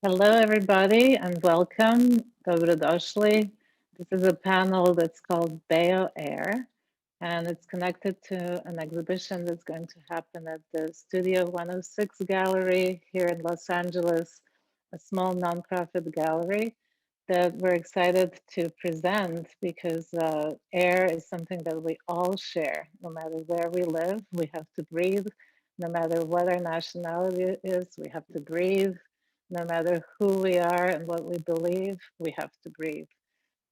Hello, everybody, and welcome. Dobrodošli. This is a panel that's called BeoAir, and it's connected to an exhibition that's going to happen at the Studio 106 Gallery here in Los Angeles, a small nonprofit gallery that we're excited to present because air is something that we all share. No matter where we live, we have to breathe. No matter what our nationality is, we have to breathe. No matter who we are and what we believe, we have to breathe.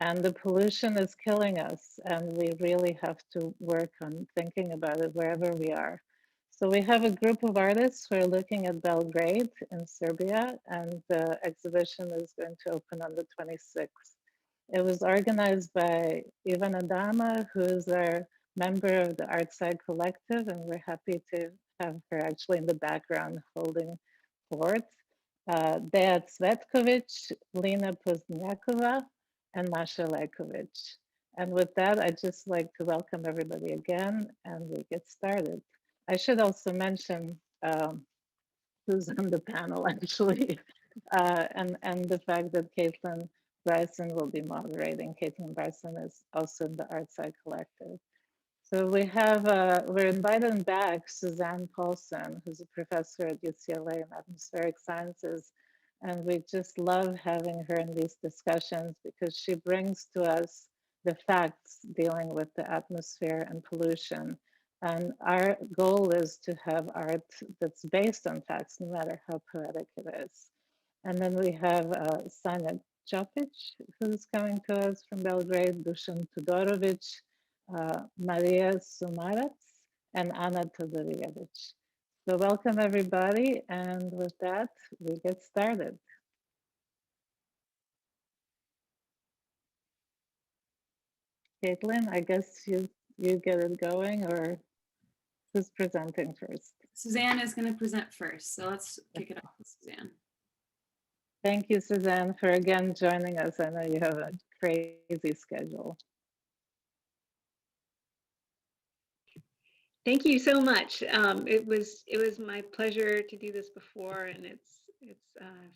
And the pollution is killing us, and we really have to work on thinking about it wherever we are. So we have a group of artists who are looking at Belgrade in Serbia, and the exhibition is going to open on the 26th. It was organized by Ivana Dama, who is our member of the Artside Collective, and we're happy to have her actually in the background holding forth. Deja Cvetkovic, Lina Pozdnjakova, and Masha Lekovic. And with that, I'd just like to welcome everybody again, and we get started. I should also mention who's on the panel, actually, and the fact that Caitlin Bryson will be moderating. Caitlin Bryson is also in the Artside Collective. So we have, we're inviting back Suzanne Paulson, who's a professor at UCLA in atmospheric sciences. And we just love having her in these discussions because she brings to us the facts dealing with the atmosphere and pollution. And our goal is to have art that's based on facts, no matter how poetic it is. And then we have Sanja Copic, who's coming to us from Belgrade, Dusan Todorovic, Marija Sumarac, and Sanja Todorovic. So welcome everybody, and with that, we get started. Caitlin, I guess you get it going, or who's presenting first? Suzanne is going to present first, so let's kick it off with Suzanne. Thank you, Suzanne, for again joining us. I know you have a crazy schedule. Thank you so much. It was my pleasure to do this before, and it's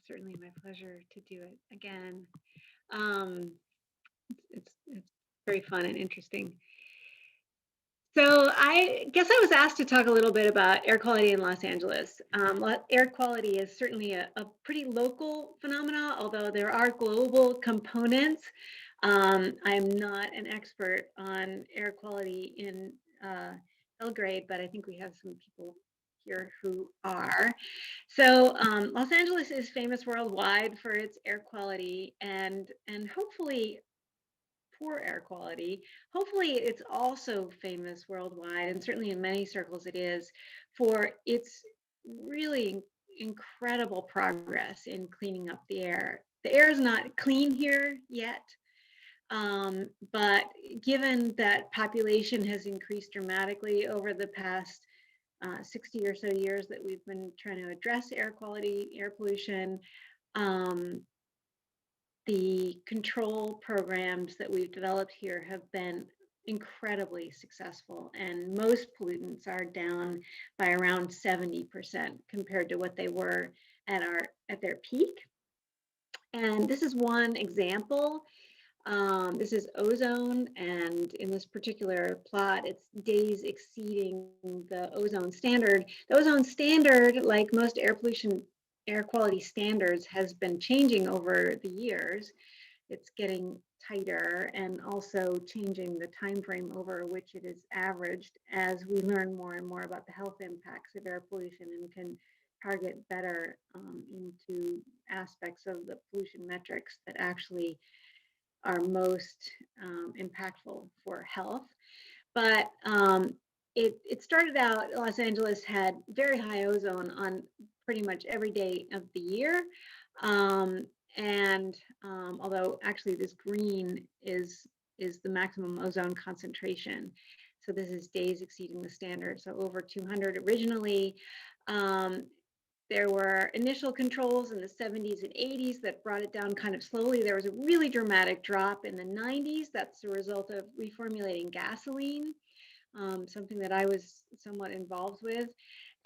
certainly my pleasure to do it again. It's very fun and interesting. So I guess I was asked to talk a little bit about air quality in Los Angeles. Air quality is certainly a pretty local phenomena, although there are global components. I'm not an expert on air quality in Belgrade, but I think we have some people here who are. So Los Angeles is famous worldwide for its air quality and hopefully poor air quality. Hopefully it's also famous worldwide, and certainly in many circles it is, for its really incredible progress in cleaning up the air. The air is not clean here yet. But given that population has increased dramatically over the past 60 or so years that we've been trying to address air quality, air pollution, the control programs that we've developed here have been incredibly successful, and most pollutants are down by around 70% compared to what they were at their peak. And this is one example. This is ozone, and in this particular plot, it's days exceeding the ozone standard. The ozone standard, like most air quality standards, has been changing over the years. It's getting tighter and also changing the time frame over which it is averaged as we learn more and more about the health impacts of air pollution and can target better into aspects of the pollution metrics that actually are most impactful for health. But it started out, Los Angeles had very high ozone on pretty much every day of the year. Although actually this green is the maximum ozone concentration. So this is days exceeding the standard, so over 200 originally. There were initial controls in the 70s and 80s that brought it down kind of slowly. There was a really dramatic drop in the 90s. That's the result of reformulating gasoline, something that I was somewhat involved with.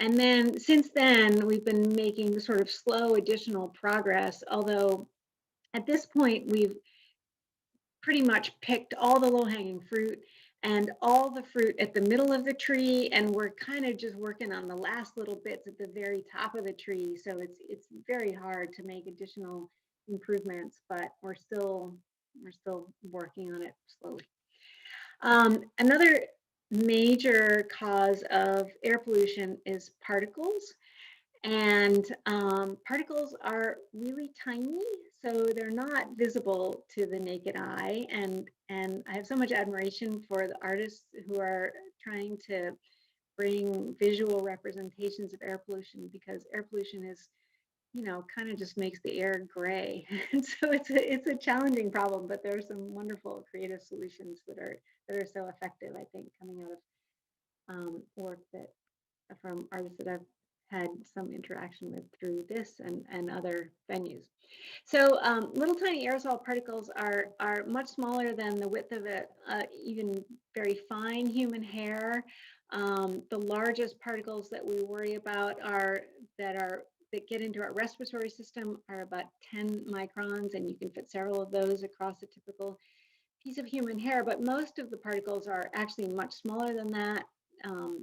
And then since then, we've been making sort of slow additional progress, although at this point, we've pretty much picked all the low-hanging fruit and all the fruit at the middle of the tree, and we're kind of just working on the last little bits at the very top of the tree. So it's very hard to make additional improvements, but we're still working on it slowly. Another major cause of air pollution is particles. And particles are really tiny, so they're not visible to the naked eye. And I have so much admiration for the artists who are trying to bring visual representations of air pollution, because air pollution is, you know, kind of just makes the air gray. And so it's a challenging problem, but there are some wonderful creative solutions that are so effective, I think, coming out of work that from artists that I've had some interaction with through this and other venues. So little tiny aerosol particles are much smaller than the width of even very fine human hair. The largest particles that we worry about that get into our respiratory system are about 10 microns, and you can fit several of those across a typical piece of human hair, but most of the particles are actually much smaller than that.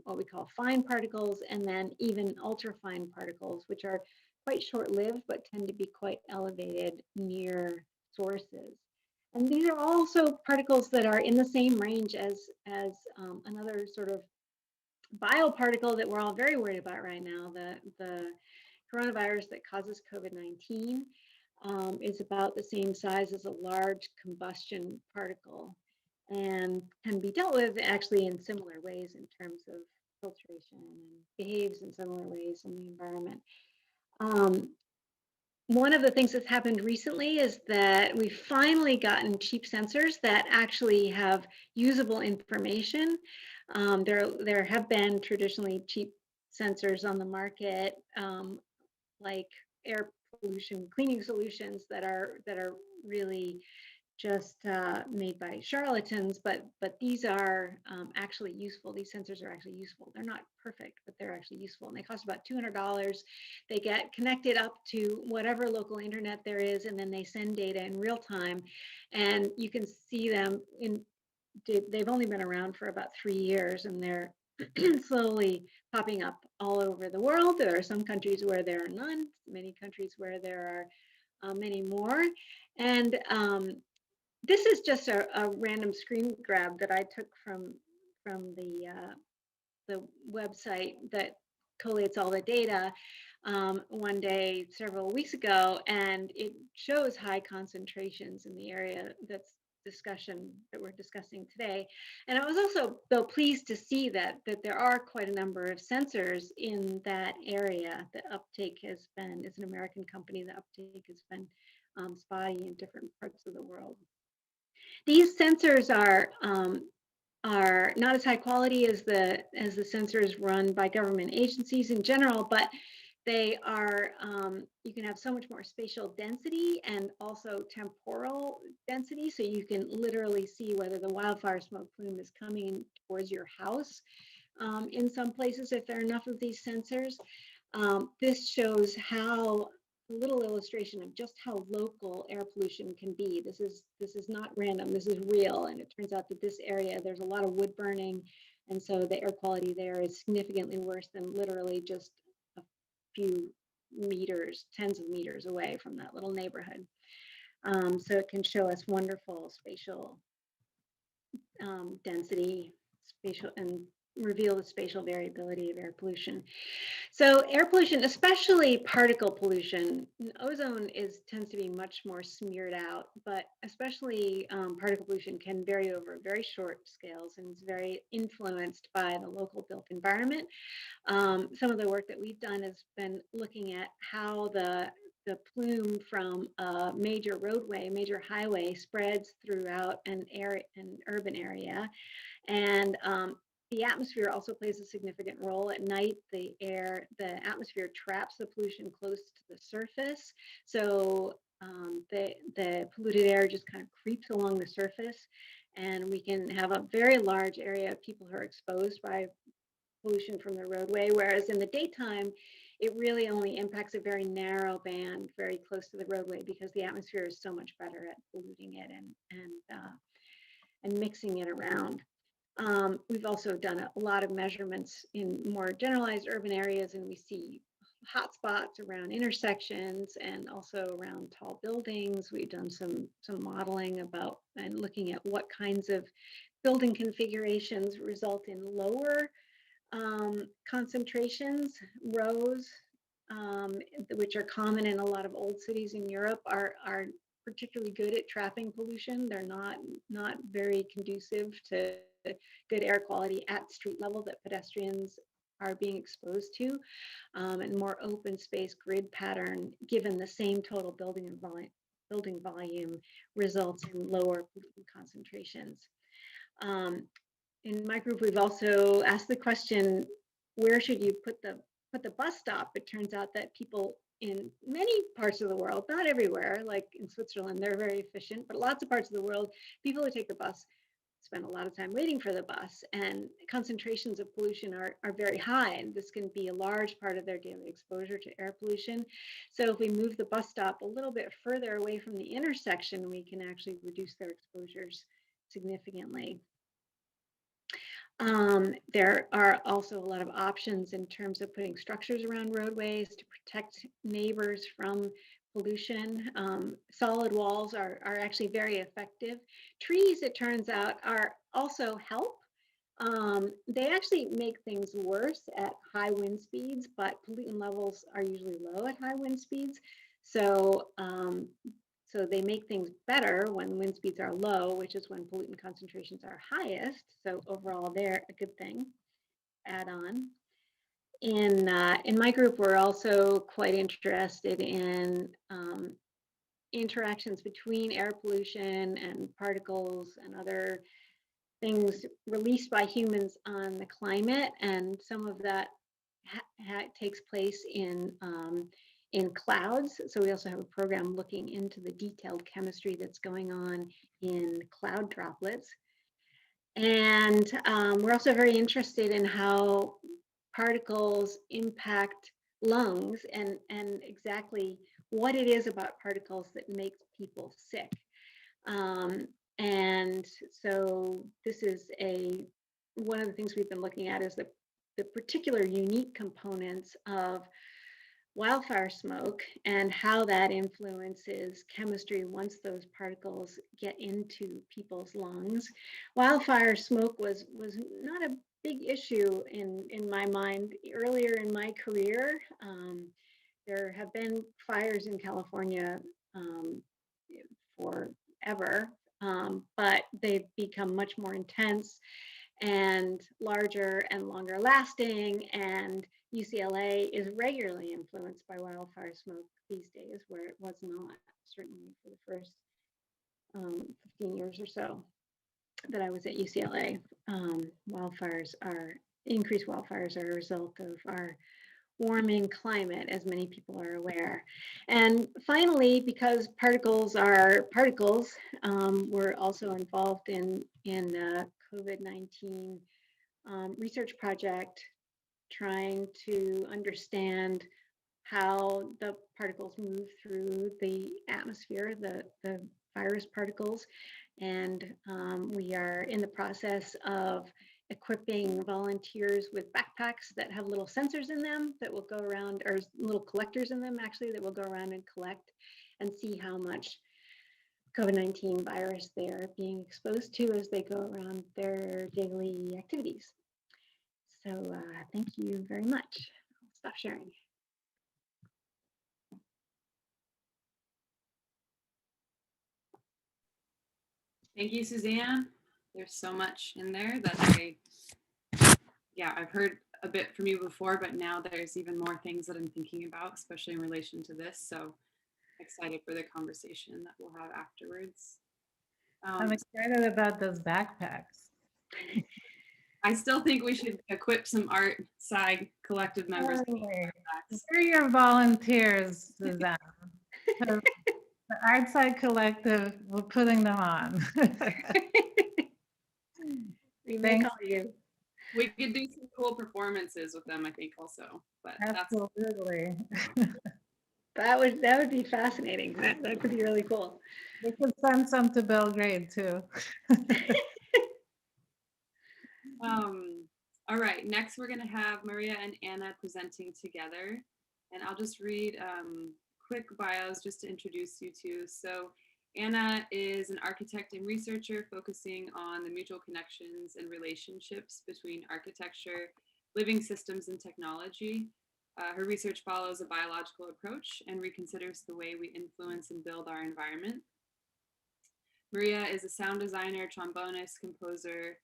What we call fine particles, and then even ultrafine particles, which are quite short-lived but tend to be quite elevated near sources. And these are also particles that are in the same range as another sort of bioparticle that we're all very worried about right now, the coronavirus that causes COVID-19. Is about the same size as a large combustion particle, and can be dealt with actually in similar ways in terms of filtration, and behaves in similar ways in the environment. One of the things that's happened recently is that we've finally gotten cheap sensors that actually have usable information. There have been traditionally cheap sensors on the market, like air pollution cleaning solutions that are really just made by charlatans, but these are actually useful. These sensors are actually useful. They're not perfect, but they're actually useful, and they cost about $200. They get connected up to whatever local internet there is, and then they send data in real time, and you can see them they've only been around for about 3 years, and they're slowly popping up all over the world. There are some countries where there are none, many countries where there are many more. And this is just a random screen grab that I took from the website that collates all the data one day several weeks ago, and it shows high concentrations in the area that we're discussing today. And I was also, though, pleased to see that there are quite a number of sensors in that area. The uptake has been, as an American company, the uptake has been spotty in different parts of the world. These sensors are not as high quality as the sensors run by government agencies in general, but they are, you can have so much more spatial density and also temporal density, so you can literally see whether the wildfire smoke plume is coming towards your house in some places if there are enough of these sensors. This shows how a little illustration of just how local air pollution can be. This is not random, this is real, and it turns out that this area, there's a lot of wood burning, and so the air quality there is significantly worse than literally just a few meters, tens of meters away from that little neighborhood. So it can show us wonderful spatial density, and reveal the spatial variability of air pollution. So air pollution, especially particle pollution, ozone tends to be much more smeared out, but especially particle pollution can vary over very short scales and is very influenced by the local built environment. Some of the work that we've done has been looking at how the plume from a major roadway, major highway spreads throughout an urban area. And the atmosphere also plays a significant role. At night, the atmosphere traps the pollution close to the surface. So the polluted air just kind of creeps along the surface, and we can have a very large area of people who are exposed by pollution from the roadway, whereas in the daytime, it really only impacts a very narrow band very close to the roadway because the atmosphere is so much better at polluting it and mixing it around. We've also done a lot of measurements in more generalized urban areas, and we see hotspots around intersections and also around tall buildings. We've done some modeling about and looking at what kinds of building configurations result in lower concentrations. Rows, which are common in a lot of old cities in Europe, are particularly good at trapping pollution. They're not very conducive to good air quality at street level that pedestrians are being exposed to, and more open space grid pattern, given the same total building volume, results in lower pollutant concentrations. In my group, we've also asked the question, where should you put the bus stop? It turns out that people in many parts of the world, not everywhere, like in Switzerland, they're very efficient, but lots of parts of the world, people who take the bus spend a lot of time waiting for the bus, and concentrations of pollution are very high, and this can be a large part of their daily exposure to air pollution. So if we move the bus stop a little bit further away from the intersection, we can actually reduce their exposures significantly. There are also a lot of options in terms of putting structures around roadways to protect neighbors from pollution. Solid walls are actually very effective. Trees, it turns out, are also help. They actually make things worse at high wind speeds, but pollutant levels are usually low at high wind speeds. So, so they make things better when wind speeds are low, which is when pollutant concentrations are highest. So overall, they're a good thing. Add on. In my group, we're also quite interested in interactions between air pollution and particles and other things released by humans on the climate, and some of that takes place in clouds. So we also have a program looking into the detailed chemistry that's going on in cloud droplets. And we're also very interested in how particles impact lungs and exactly what it is about particles that makes people sick. And so this is one of the things we've been looking at is the particular unique components of wildfire smoke and how that influences chemistry once those particles get into people's lungs. Wildfire smoke was not a big issue in my mind earlier in my career. There have been fires in California forever, but they've become much more intense and larger and longer lasting, and UCLA is regularly influenced by wildfire smoke these days, where it was not, certainly for the first 15 years or so that I was at UCLA. Increased wildfires are a result of our warming climate, as many people are aware. And finally, because particles are particles, we're also involved in COVID-19 research project trying to understand how the particles move through the atmosphere, the virus particles. And we are in the process of equipping volunteers with backpacks that have little sensors in them that will go around, or little collectors in them actually, that will go around and collect and see how much COVID-19 virus they're being exposed to as they go around their daily activities. So thank you very much. I'll stop sharing. Thank you, Suzanne. There's so much in there that I've heard a bit from you before, but now there's even more things that I'm thinking about, especially in relation to this. So excited for the conversation that we'll have afterwards. I'm excited about those backpacks. I still think we should equip some art SAG collective members. We're your volunteers, Suzanne. The Art Side Collective, we're putting them on. We may call you. We could do some cool performances with them, I think, also. But Absolutely. That would be fascinating. That could be really cool. We could send some to Belgrade too. All right, next we're going to have Maria and Anna presenting together. And I'll just read quick bios just to introduce you two. So Anna is an architect and researcher focusing on the mutual connections and relationships between architecture, living systems, and technology. Her research follows a biological approach and reconsiders the way we influence and build our environment. Maria is a sound designer, trombonist, composer,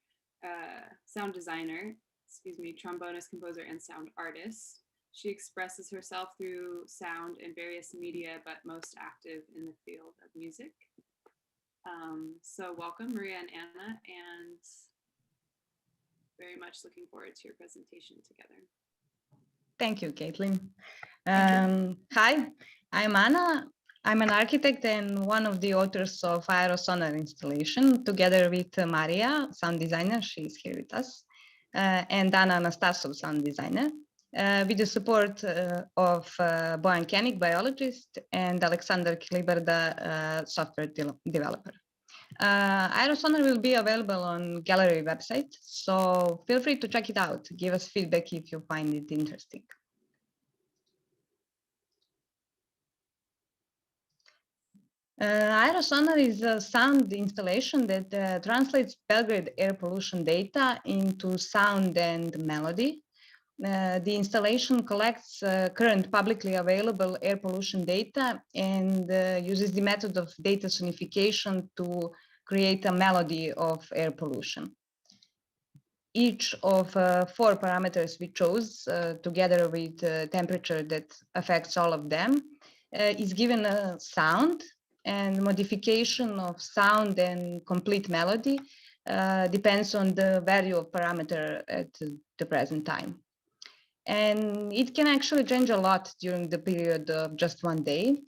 trombonist, composer, and sound artist. She expresses herself through sound and various media, but most active in the field of music. So welcome, Maria and Anna, and very much looking forward to your presentation together. Thank you, Caitlin. Hi, I'm Anna. I'm an architect and one of the authors of Aerosonar installation, together with Marija, sound designer, she's here with us, and Anna Anastasov, sound designer, with the support of biochemic biologist and Alexander Kliberda, software developer. Aerosonar will be available on gallery website, so feel free to check it out. Give us feedback if you find it interesting. Aerosonar is a sound installation that translates Belgrade air pollution data into sound and melody. The installation collects current publicly available air pollution data and uses the method of data sonification to create a melody of air pollution. Each of 4 parameters we chose, together with temperature that affects all of them, is given a sound, and modification of sound and complete melody depends on the value of parameter at the present time. And it can actually change a lot during the period of just one day.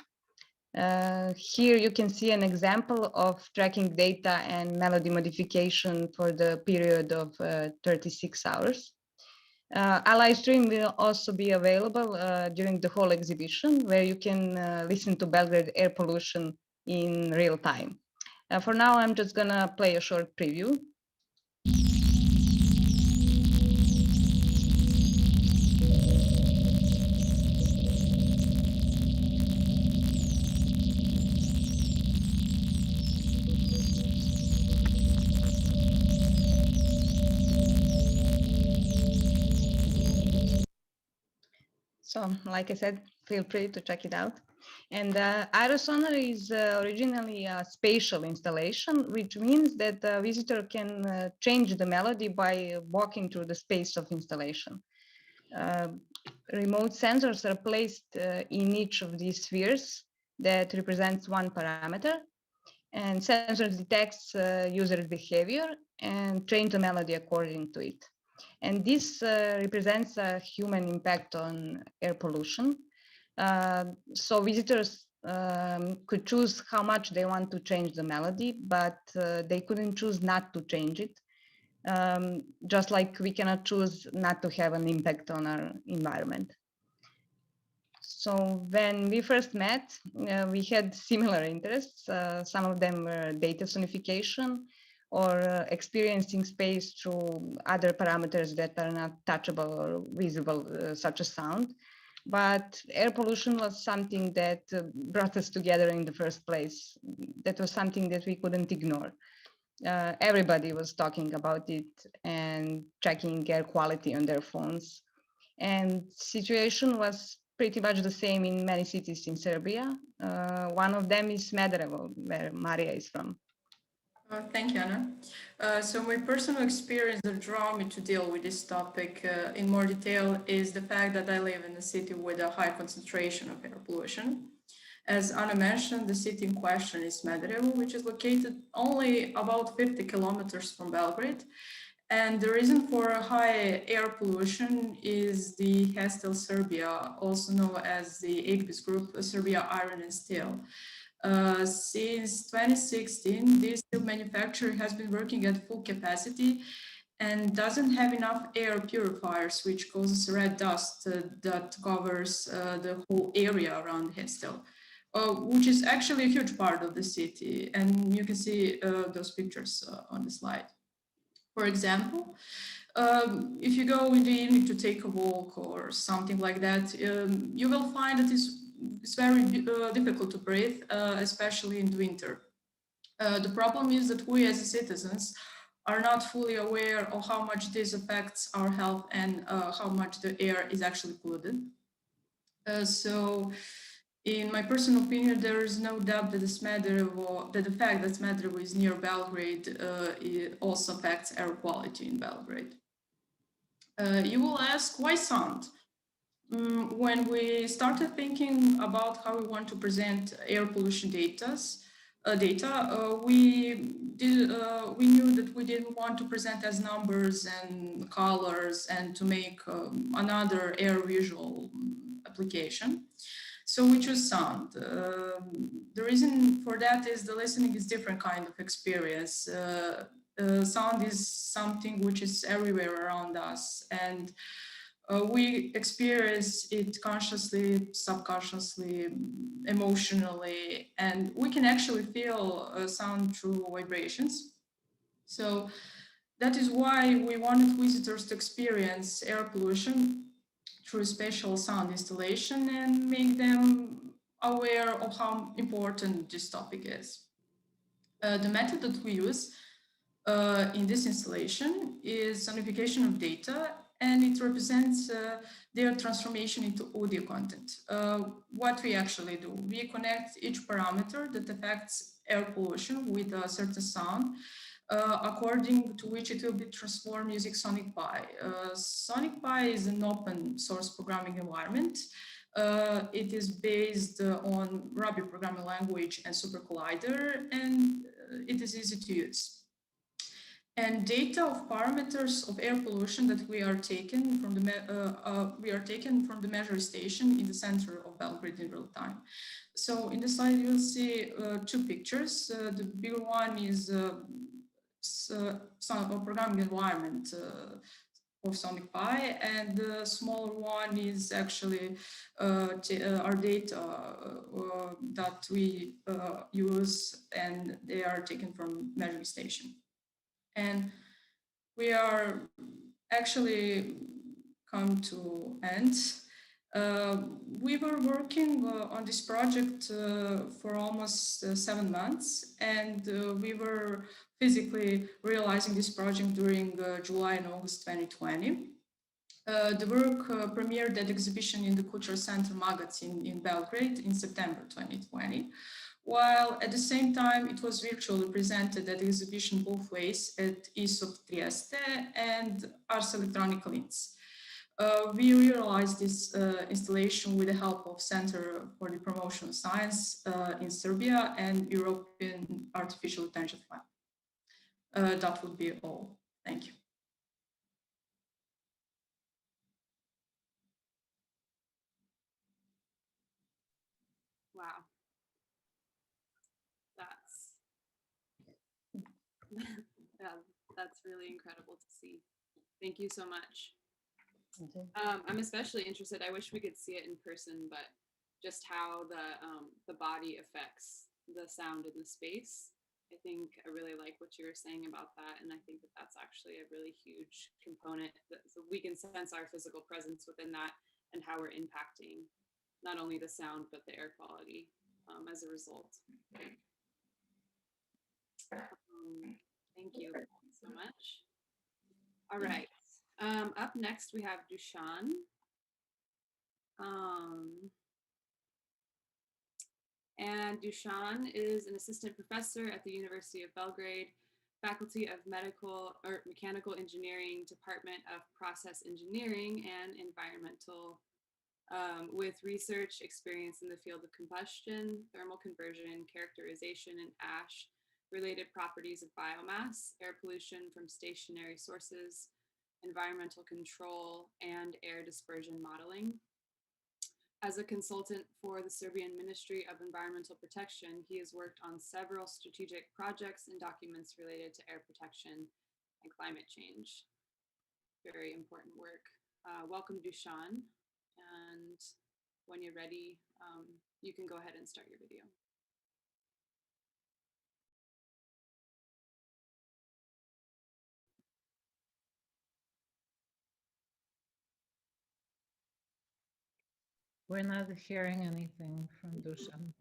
Here you can see an example of tracking data and melody modification for the period of 36 hours. A live stream will also be available during the whole exhibition, where you can listen to Belgrade air pollution in real time. For now, I'm just gonna play a short preview. So, like I said, feel free to check it out. And Aerosonar is originally a spatial installation, which means that the visitor can change the melody by walking through the space of installation. Remote sensors are placed in each of these spheres that represents one parameter, and sensors detects user behavior and train the melody according to it. And this represents a human impact on air pollution. So visitors could choose how much they want to change the melody, but they couldn't choose not to change it. Just like we cannot choose not to have an impact on our environment. So when we first met, we had similar interests. Some of them were data sonification, or experiencing space through other parameters that are not touchable or visible, such as sound. But air pollution was something that brought us together in the first place. That was something that we couldn't ignore. Everybody was talking about it and checking air quality on their phones. And situation was pretty much the same in many cities in Serbia. One of them is Smederevo, where Marija is from. Thank you, Anna. So my personal experience that drew me to deal with this topic in more detail is the fact that I live in a city with a high concentration of air pollution. As Anna mentioned, the city in question is Smederevo, which is located only about 50 kilometers from Belgrade. And the reason for high air pollution is the Hestil Serbia, also known as the IGBIS group, Serbia Iron and Steel. Since 2016, this steel manufacturer has been working at full capacity, and doesn't have enough air purifiers, which causes red dust that covers the whole area around Hestel, which is actually a huge part of the city. And you can see those pictures on the slide. For example, if you go in the evening to take a walk or something like that, you will find that it's very difficult to breathe, especially in winter. The problem is that we as citizens are not fully aware of how much this affects our health and how much the air is actually polluted. So in my personal opinion, there is no doubt that that the fact that Smederevo is near Belgrade it also affects air quality in Belgrade. You will ask, why sound? When we started thinking about how we want to present air pollution data, we knew that we didn't want to present as numbers and colors and to make another air visual application. So we choose sound. The reason for that is the listening is different kind of experience. Sound is something which is everywhere around us, and we experience it consciously, subconsciously, emotionally, and we can actually feel sound through vibrations. So that is why we wanted visitors to experience air pollution through spatial sound installation and make them aware of how important this topic is. The method that we use in this installation is sonification of data, and it represents their transformation into audio content. What we actually do, we connect each parameter that affects air pollution with a certain sound, according to which it will be transformed using SonicPy. SonicPy is an open source programming environment. It is based on Ruby programming language and Supercollider, and it is easy to use. And data of parameters of air pollution that we are taken from the measure station in the center of Belgrade in real time. So in the slide you'll see two pictures. The bigger one is programming environment of SonicPy, and the smaller one is actually our data that we use, and they are taken from measuring station. And we are actually come to end. We were working on this project for almost 7 months, and we were physically realizing this project during July and August 2020. The work premiered at exhibition in the Cultural Center magazine in Belgrade in September 2020, while at the same time it was virtually presented at the exhibition both ways at ESOP Trieste and Ars Electronica Linz. We realized this installation with the help of Center for the Promotion of Science in Serbia and European Artificial Intelligence Lab. That would be all. Thank you. Wow. That's really incredible to see. Thank you so much. I'm especially interested. I wish we could see it in person, but just how the body affects the sound in the space. I think I really like what you were saying about that, and I think that that's actually a really huge component. So we can sense our physical presence within that and how we're impacting not only the sound but the air quality as a result. Thank you so much. All right. Up next, we have Dusan. And Dusan is an assistant professor at the University of Belgrade, Faculty of Mechanical Engineering, Department of Process Engineering and Environmental, with research experience in the field of combustion, thermal conversion, characterization, and ash related properties of biomass, air pollution from stationary sources, environmental control, and air dispersion modeling. As a consultant for the Serbian Ministry of Environmental Protection, he has worked on several strategic projects and documents related to air protection and climate change. Very important work. Welcome, Dusan. And when you're ready, you can go ahead and start your video. We're not hearing anything from Dusan.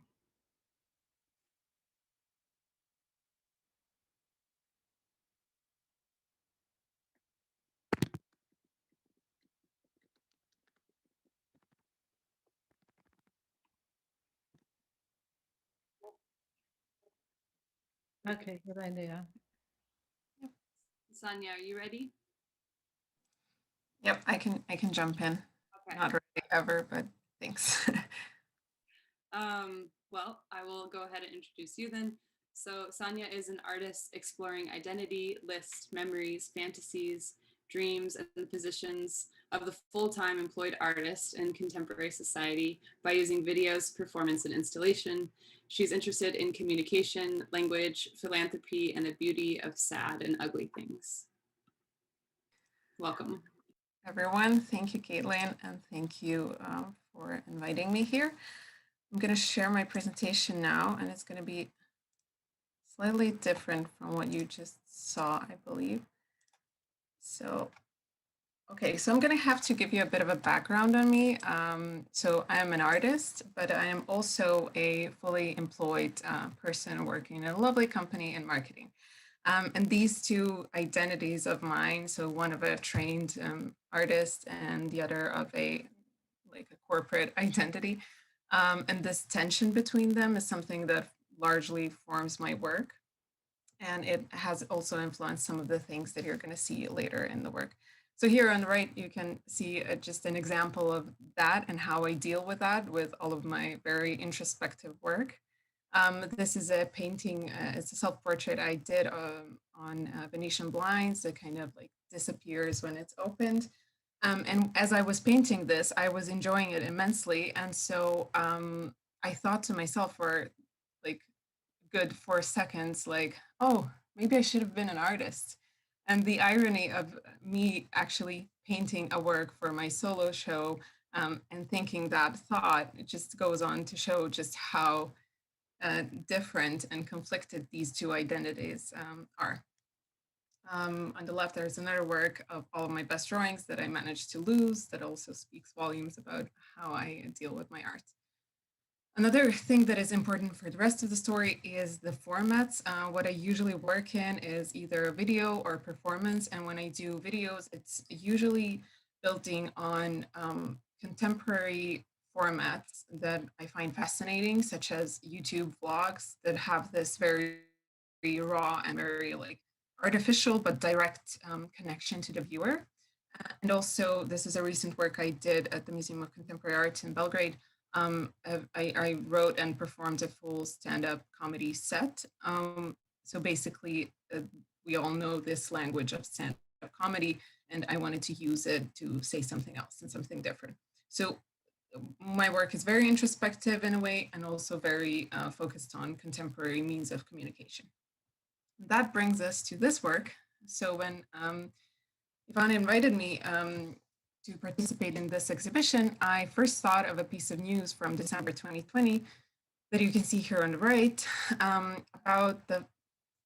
Okay, good idea. Sanja, are you ready? Yep, I can jump in. Okay. Not ready ever, but thanks. Well, I will go ahead and introduce you then. So Sanja is an artist exploring identity, lists, memories, fantasies, dreams, and the positions of the full-time employed artist in contemporary society by using videos, performance, and installation. She's interested in communication, language, philanthropy, and the beauty of sad and ugly things. Welcome. Everyone, thank you, Caitlin, and thank you for inviting me here. I'm going to share my presentation now, and it's going to be slightly different from what you just saw, I believe. So, okay, so I'm going to have to give you a bit of a background on me. So I am an artist, but I am also a fully employed person working in a lovely company in marketing. And these two identities of mine, so one of a trained artist and the other of a corporate identity, and this tension between them is something that largely forms my work. And it has also influenced some of the things that you're going to see later in the work. So here on the right, you can see just an example of that and how I deal with that with all of my very introspective work. This is a painting, it's a self-portrait I did on Venetian blinds that kind of like disappears when it's opened. And as I was painting this, I was enjoying it immensely. And so I thought to myself for like good 4 seconds, like, oh, maybe I should have been an artist. And the irony of me actually painting a work for my solo show and thinking that thought, it just goes on to show just how different and conflicted these two identities are. On the left, there's another work of all of my best drawings that I managed to lose that also speaks volumes about how I deal with my art. Another thing that is important for the rest of the story is the formats. What I usually work in is either video or performance. And when I do videos, it's usually building on contemporary formats that I find fascinating, such as YouTube vlogs that have this very raw and very like artificial but direct connection to the viewer. And also, this is a recent work I did at the Museum of Contemporary Art in Belgrade. I wrote and performed a full stand-up comedy set. So basically, we all know this language of stand-up comedy, and I wanted to use it to say something else and something different. So my work is very introspective in a way, and also very focused on contemporary means of communication. That brings us to this work. So when Ivana invited me to participate in this exhibition, I first thought of a piece of news from December 2020 that you can see here on the right about the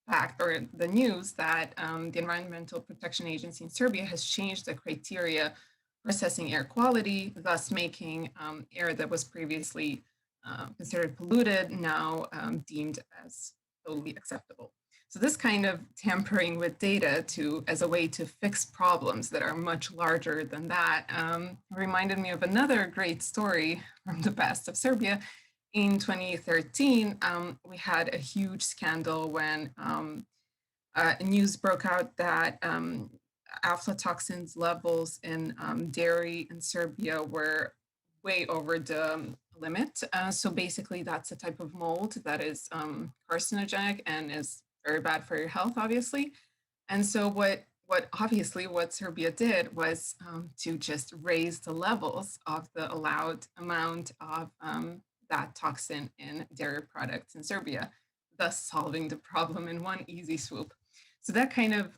fact or the news that the Environmental Protection Agency in Serbia has changed the criteria for assessing air quality, thus making air that was previously considered polluted now deemed as totally acceptable. So this kind of tampering with data as a way to fix problems that are much larger than that reminded me of another great story from the past of Serbia. In 2013, we had a huge scandal when news broke out that aflatoxins levels in dairy in Serbia were way over the limit. So basically that's a type of mold that is carcinogenic and is very bad for your health, obviously. And so what Serbia did was to just raise the levels of the allowed amount of that toxin in dairy products in Serbia, thus solving the problem in one easy swoop. So that kind of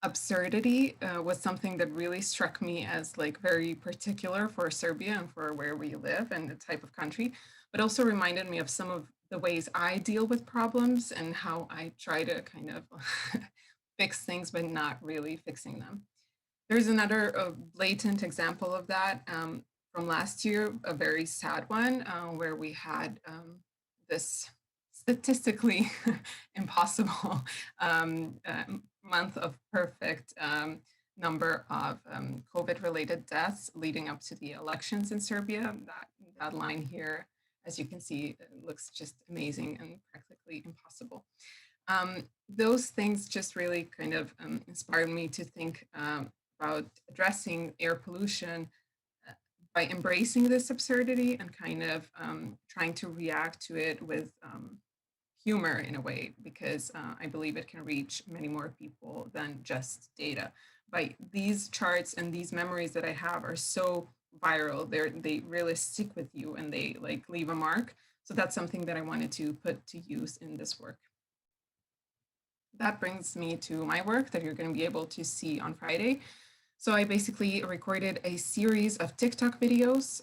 absurdity was something that really struck me as like very particular for Serbia and for where we live and the type of country, but also reminded me of some of the ways I deal with problems and how I try to kind of fix things, but not really fixing them. There's another blatant example of that from last year, a very sad one, where we had this statistically impossible month of perfect number of COVID-related deaths leading up to the elections in Serbia. That line here, as you can see, looks just amazing and practically impossible. Those things just really kind of inspired me to think about addressing air pollution by embracing this absurdity and kind of trying to react to it with humor in a way, because I believe it can reach many more people than just data. But these charts and these memories that I have are so viral. They really stick with you and they like leave a mark. So that's something that I wanted to put to use in this work. That brings me to my work that you're going to be able to see on Friday. So I basically recorded a series of TikTok videos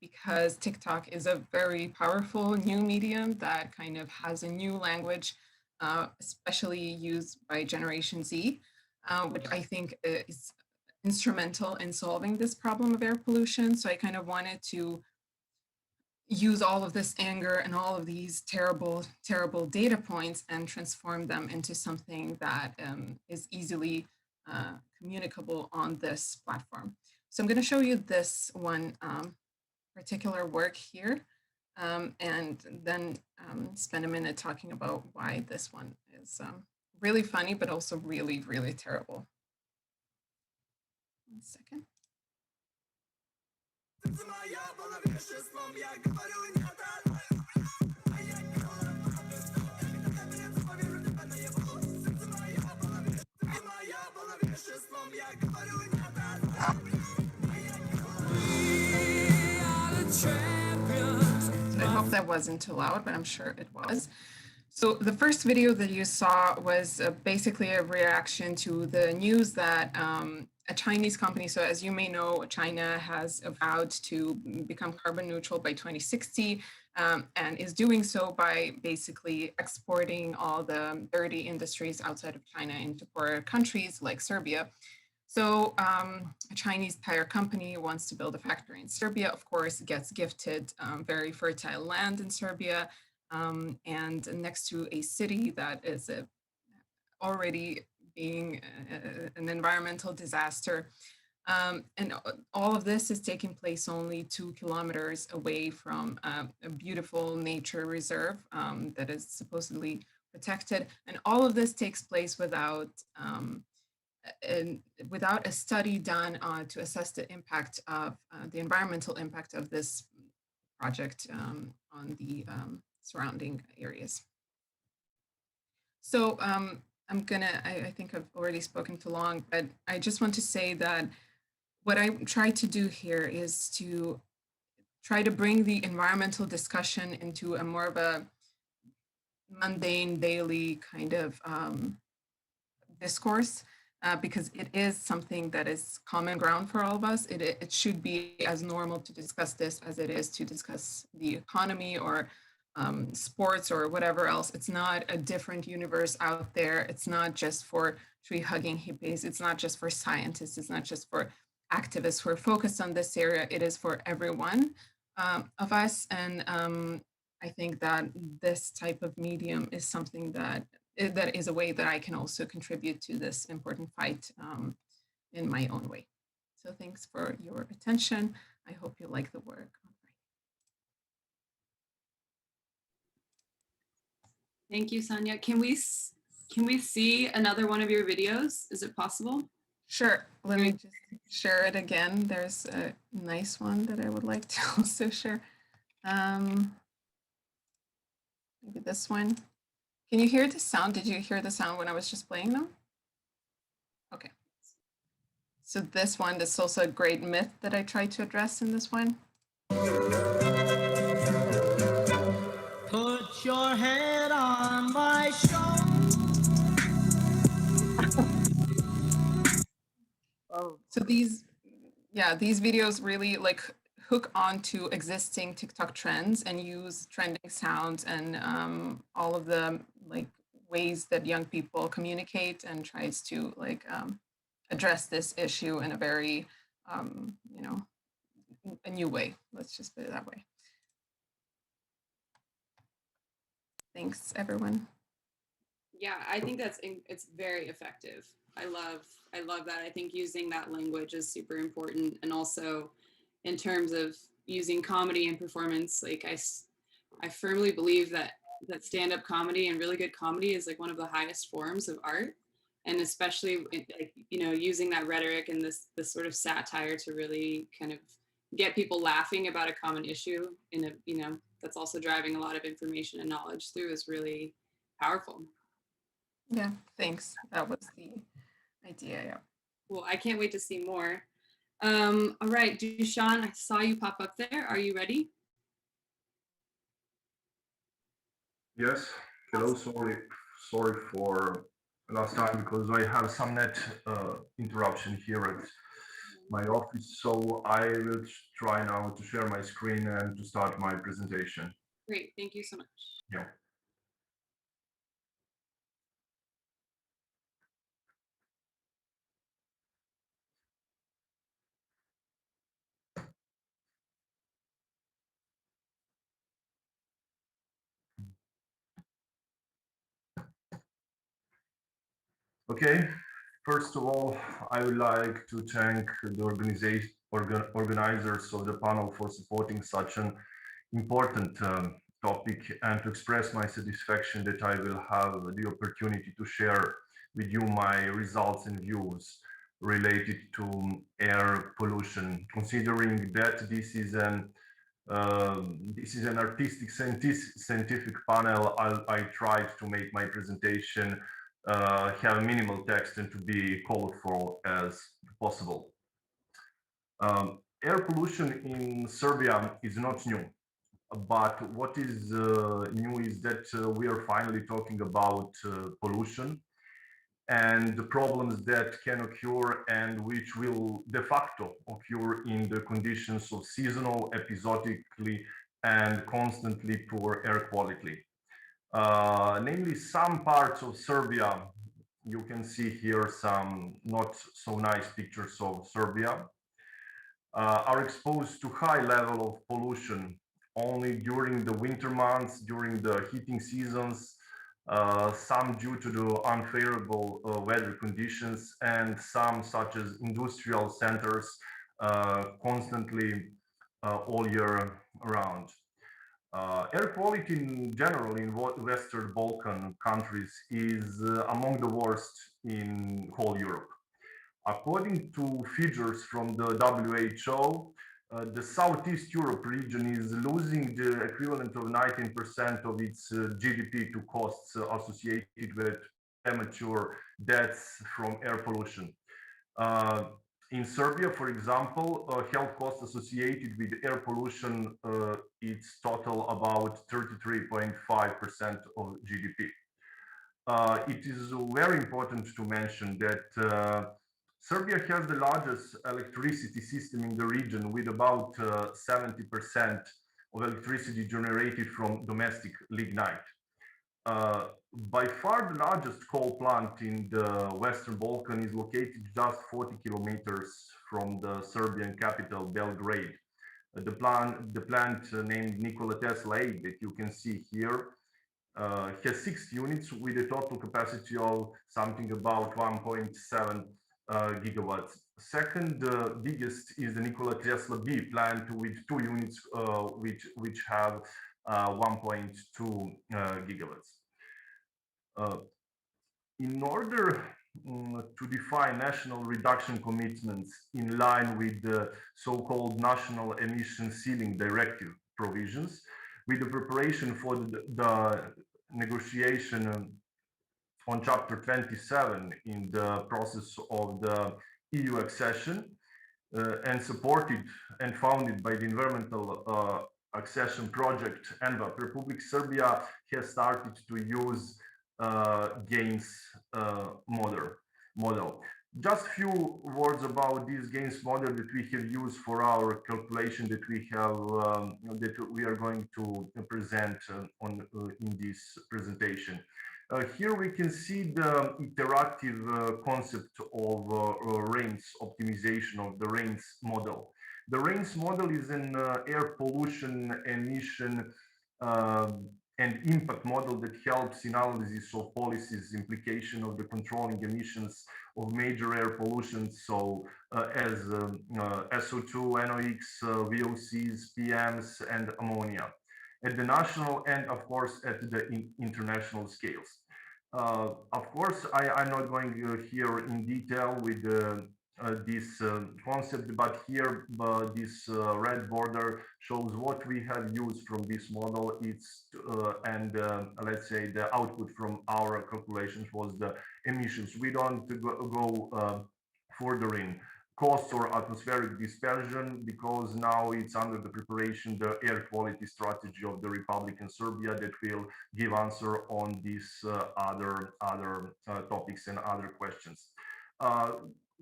because TikTok is a very powerful new medium that kind of has a new language, especially used by Generation Z, which I think is instrumental in solving this problem of air pollution. So I kind of wanted to use all of this anger and all of these terrible, terrible data points and transform them into something that is easily communicable on this platform. So I'm going to show you this one particular work here, and then spend a minute talking about why this one is really funny, but also really, really terrible. 1 second. So I hope that wasn't too loud, but I'm sure it was. So the first video that you saw was basically a reaction to the news that a Chinese company, so as you may know, China has vowed to become carbon neutral by 2060 and is doing so by basically exporting all the dirty industries outside of China into poorer countries like Serbia. So a Chinese tire company wants to build a factory in Serbia, of course, gets gifted very fertile land in Serbia and next to a city that is already being an environmental disaster. And all of this is taking place only 2 kilometers away from a beautiful nature reserve that is supposedly protected. And all of this takes place without a study done to assess the impact of the environmental impact of this project on the surrounding areas. So I think I've already spoken too long, but I just want to say that what I try to do here is to try to bring the environmental discussion into a more of a mundane daily kind of discourse. Because it is something that is common ground for all of us. It should be as normal to discuss this as it is to discuss the economy or sports or whatever else. It's not a different universe out there. It's not just for tree-hugging hippies. It's not just for scientists. It's not just for activists who are focused on this area. It is for everyone of us. And I think that this type of medium is something that is a way that I can also contribute to this important fight in my own way. So thanks for your attention. I hope you like the work. Thank you, Sanja. Can we see another one of your videos? Is it possible? Sure. Let me just share it again. There's a nice one that I would like to also share. Maybe this one. Can you hear the sound? Did you hear the sound when I was just playing them? Okay. So this one, this is also a great myth that I tried to address in this one. Put your head on my shoulder. So these videos really like hook onto existing TikTok trends and use trending sounds and all of the like ways that young people communicate, and tries to like address this issue in a very you know, a new way. Let's just put it that way. Thanks, everyone. Yeah, I think it's very effective. I love that. I think using that language is super important, and also in terms of using comedy and performance, like I firmly believe that stand-up comedy and really good comedy is like one of the highest forms of art, and especially like, you know, using that rhetoric and this sort of satire to really kind of get people laughing about a common issue in a, you know, that's also driving a lot of information and knowledge through is really powerful. Yeah, thanks. That was the idea. Yeah. Well, I can't wait to see more. All right, Dusan, I saw you pop up there. Are you ready? Yes. Hello. Sorry for last time because I have some net interruption here at my office. So I will try now to share my screen and to start my presentation. Great. Thank you so much. Yeah. Okay, first of all, I would like to thank the organizers of the panel for supporting such an important topic, and to express my satisfaction that I will have the opportunity to share with you my results and views related to air pollution, considering that this is an artistic scientific panel. I tried to make my presentation have minimal text and to be colorful as possible. Air pollution in Serbia is not new, but what is new is that we are finally talking about pollution and the problems that can occur and which will de facto occur in the conditions of seasonal, episodically, and constantly poor air quality. Namely, some parts of Serbia, you can see here some not so nice pictures of Serbia, are exposed to high level of pollution only during the winter months, during the heating seasons, some due to the unfavorable weather conditions, and some such as industrial centers constantly all year round. Air quality in general in Western Balkan countries is among the worst in whole Europe. According to figures from the WHO, the Southeast Europe region is losing the equivalent of 19% of its GDP to costs associated with premature deaths from air pollution. In Serbia, for example, health costs associated with air pollution, it's total about 33.5% of GDP. It is very important to mention that Serbia has the largest electricity system in the region, with about 70% of electricity generated from domestic lignite. By far the largest coal plant in the Western Balkan is located just 40 kilometers from the Serbian capital, Belgrade. The plant named Nikola Tesla 8 that you can see here has 6 units with a total capacity of something about 1.7 gigawatts. Second biggest is the Nikola Tesla B plant with 2 units which have 1.2 gigawatts. In order to define national reduction commitments in line with the so-called National Emission Ceiling Directive provisions, with the preparation for the negotiation on Chapter 27 in the process of the EU accession, and supported and founded by the Environmental Accession Project, ENVAP, Republic Serbia has started to use GAINS model. Just few words about this gains model that we have used for our calculation that we have that we are going to present in this presentation. Here we can see the iterative concept of range optimization of the range model. The range model is an air pollution emission and impact model that helps in analysis of policies, implication of the controlling emissions of major air pollution, so as SO2, NOx, VOCs, PMs, and ammonia, at the national and, of course, at the international scales. Of course, I'm not going here in detail with this concept, but here this red border shows what we have used from this model. It's and let's say the output from our calculations was the emissions. We don't go further in cost or atmospheric dispersion, because now it's under the preparation the air quality strategy of the Republic in Serbia that will give answer on these other topics and other questions.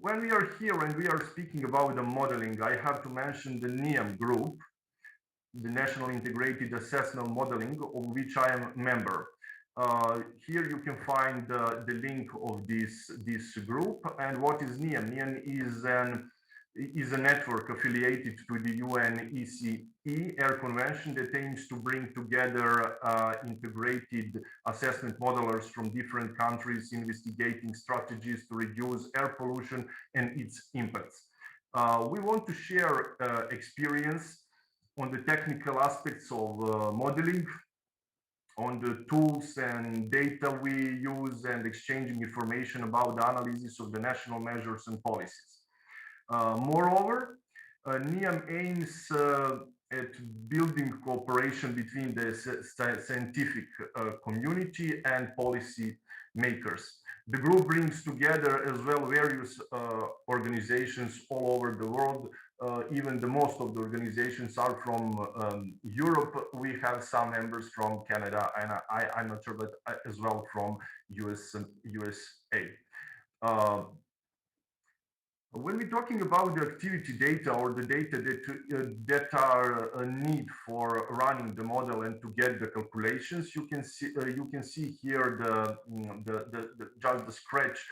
When we are here and we are speaking about the modeling, I have to mention the NIAM group, the National Integrated Assessment Modeling, of which I am a member. Here you can find the link of this group. And what is NIAM? NIAM is a network affiliated to the UNECE Air Convention that aims to bring together integrated assessment modelers from different countries investigating strategies to reduce air pollution and its impacts. We want to share experience on the technical aspects of modeling, on the tools and data we use, and exchanging information about the analysis of the national measures and policies. Moreover, NIAM aims at building cooperation between the scientific community and policy makers. The group brings together as well various organizations all over the world. Even the most of the organizations are from Europe. We have some members from Canada, and I'm not sure, but as well from USA. When we're talking about the activity data or the data that are a need for running the model and to get the calculations, you can see here just the scratch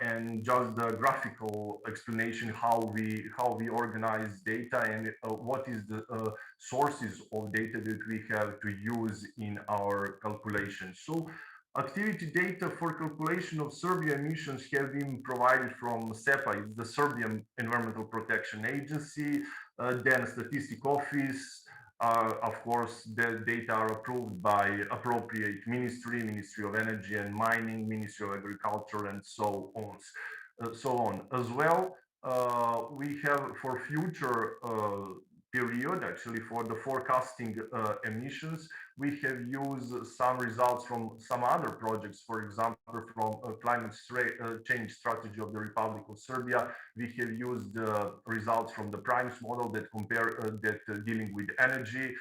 and just the graphical explanation how we organize data and what is the sources of data that we have to use in our calculations. So activity data for calculation of Serbia emissions have been provided from SEPA, it's the Serbian Environmental Protection Agency, then Statistic Office. Of course, the data are approved by appropriate ministry, Ministry of Energy and Mining, Ministry of Agriculture, and so on. As well, we have for future period, actually for the forecasting emissions, we have used some results from some other projects. For example, from climate change strategy of the Republic of Serbia, we have used results from the PRIMES model that dealing with energy,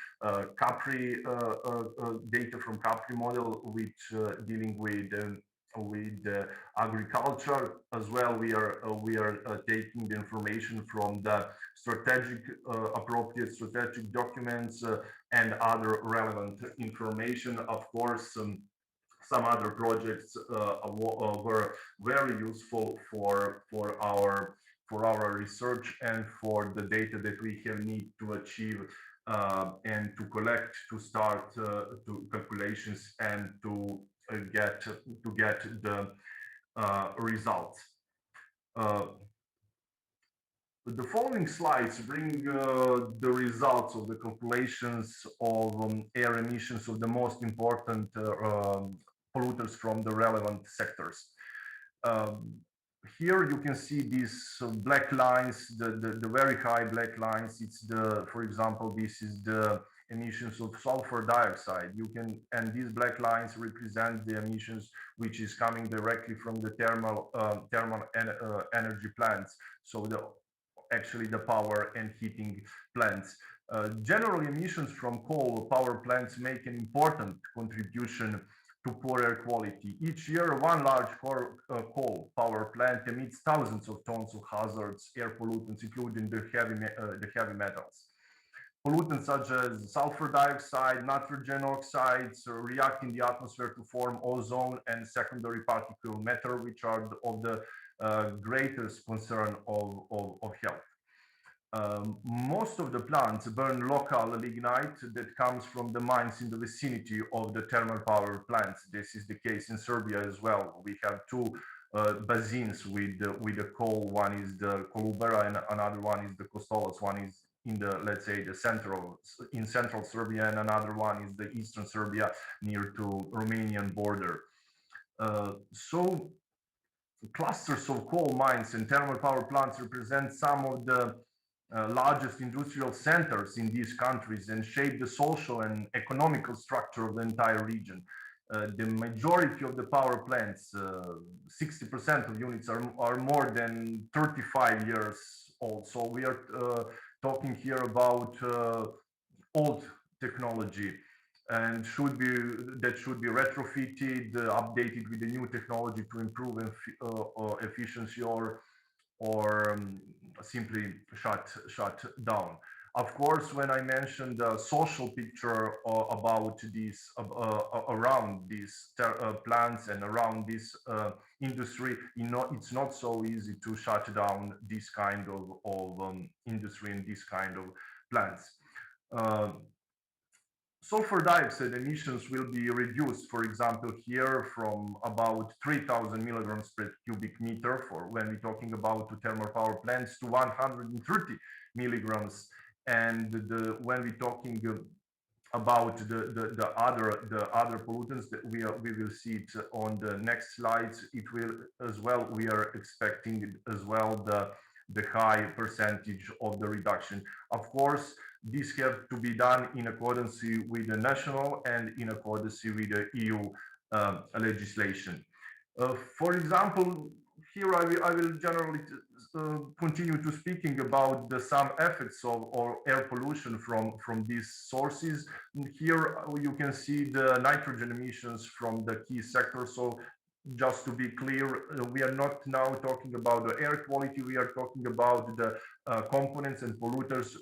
Capri data from Capri model, which dealing with agriculture. As well, we are taking the information from the appropriate strategic documents and other relevant information. Of course, some other projects were very useful for our research and for the data that we have need to achieve and to collect, to start to calculations and to get the results. The following slides bring the results of the calculations of air emissions of the most important polluters from the relevant sectors. Here you can see these black lines, the very high black lines. It's for example, this is the emissions of sulfur dioxide. And these black lines represent the emissions which is coming directly from the thermal energy plants. So actually the power and heating plants. Generally, emissions from coal power plants make an important contribution to poor air quality. Each year, one large coal power plant emits thousands of tons of hazardous air pollutants, including the heavy metals. Pollutants such as sulfur dioxide, nitrogen oxides react in the atmosphere to form ozone and secondary particulate matter, which are of the greatest concern of health. Most of the plants burn local lignite that comes from the mines in the vicinity of the thermal power plants. This is the case in Serbia as well. We have two basins with the coal. One is the Kolubara and another one is the Kostolac. One is in the, let's say, the central Serbia, and another one is the eastern Serbia near to Romanian border. So clusters of coal mines and thermal power plants represent some of the largest industrial centers in these countries and shape the social and economical structure of the entire region. The majority of the power plants, 60% of units are more than 35 years old. So we are talking here about old technology and should be retrofitted, updated with the new technology to improve efficiency or simply shut down. Of course, when I mentioned the social picture about this, around these plants and around this industry, it's not so easy to shut down this kind of industry and this kind of plants. Sulfur dioxide emissions will be reduced, for example, here from about 3,000 milligrams per cubic meter for when we're talking about the thermal power plants to 130 milligrams. And when we're talking about the other pollutants that we will see it on the next slides, it will as well, we are expecting as well the high percentage of the reduction. Of course, this have to be done in accordance with the national and in accordance with the EU legislation. For example, here I will generally continue to speaking about some effects of air pollution from these sources. Here you can see the nitrogen emissions from the key sectors. So just to be clear, we are not now talking about the air quality, we are talking about the components and polluters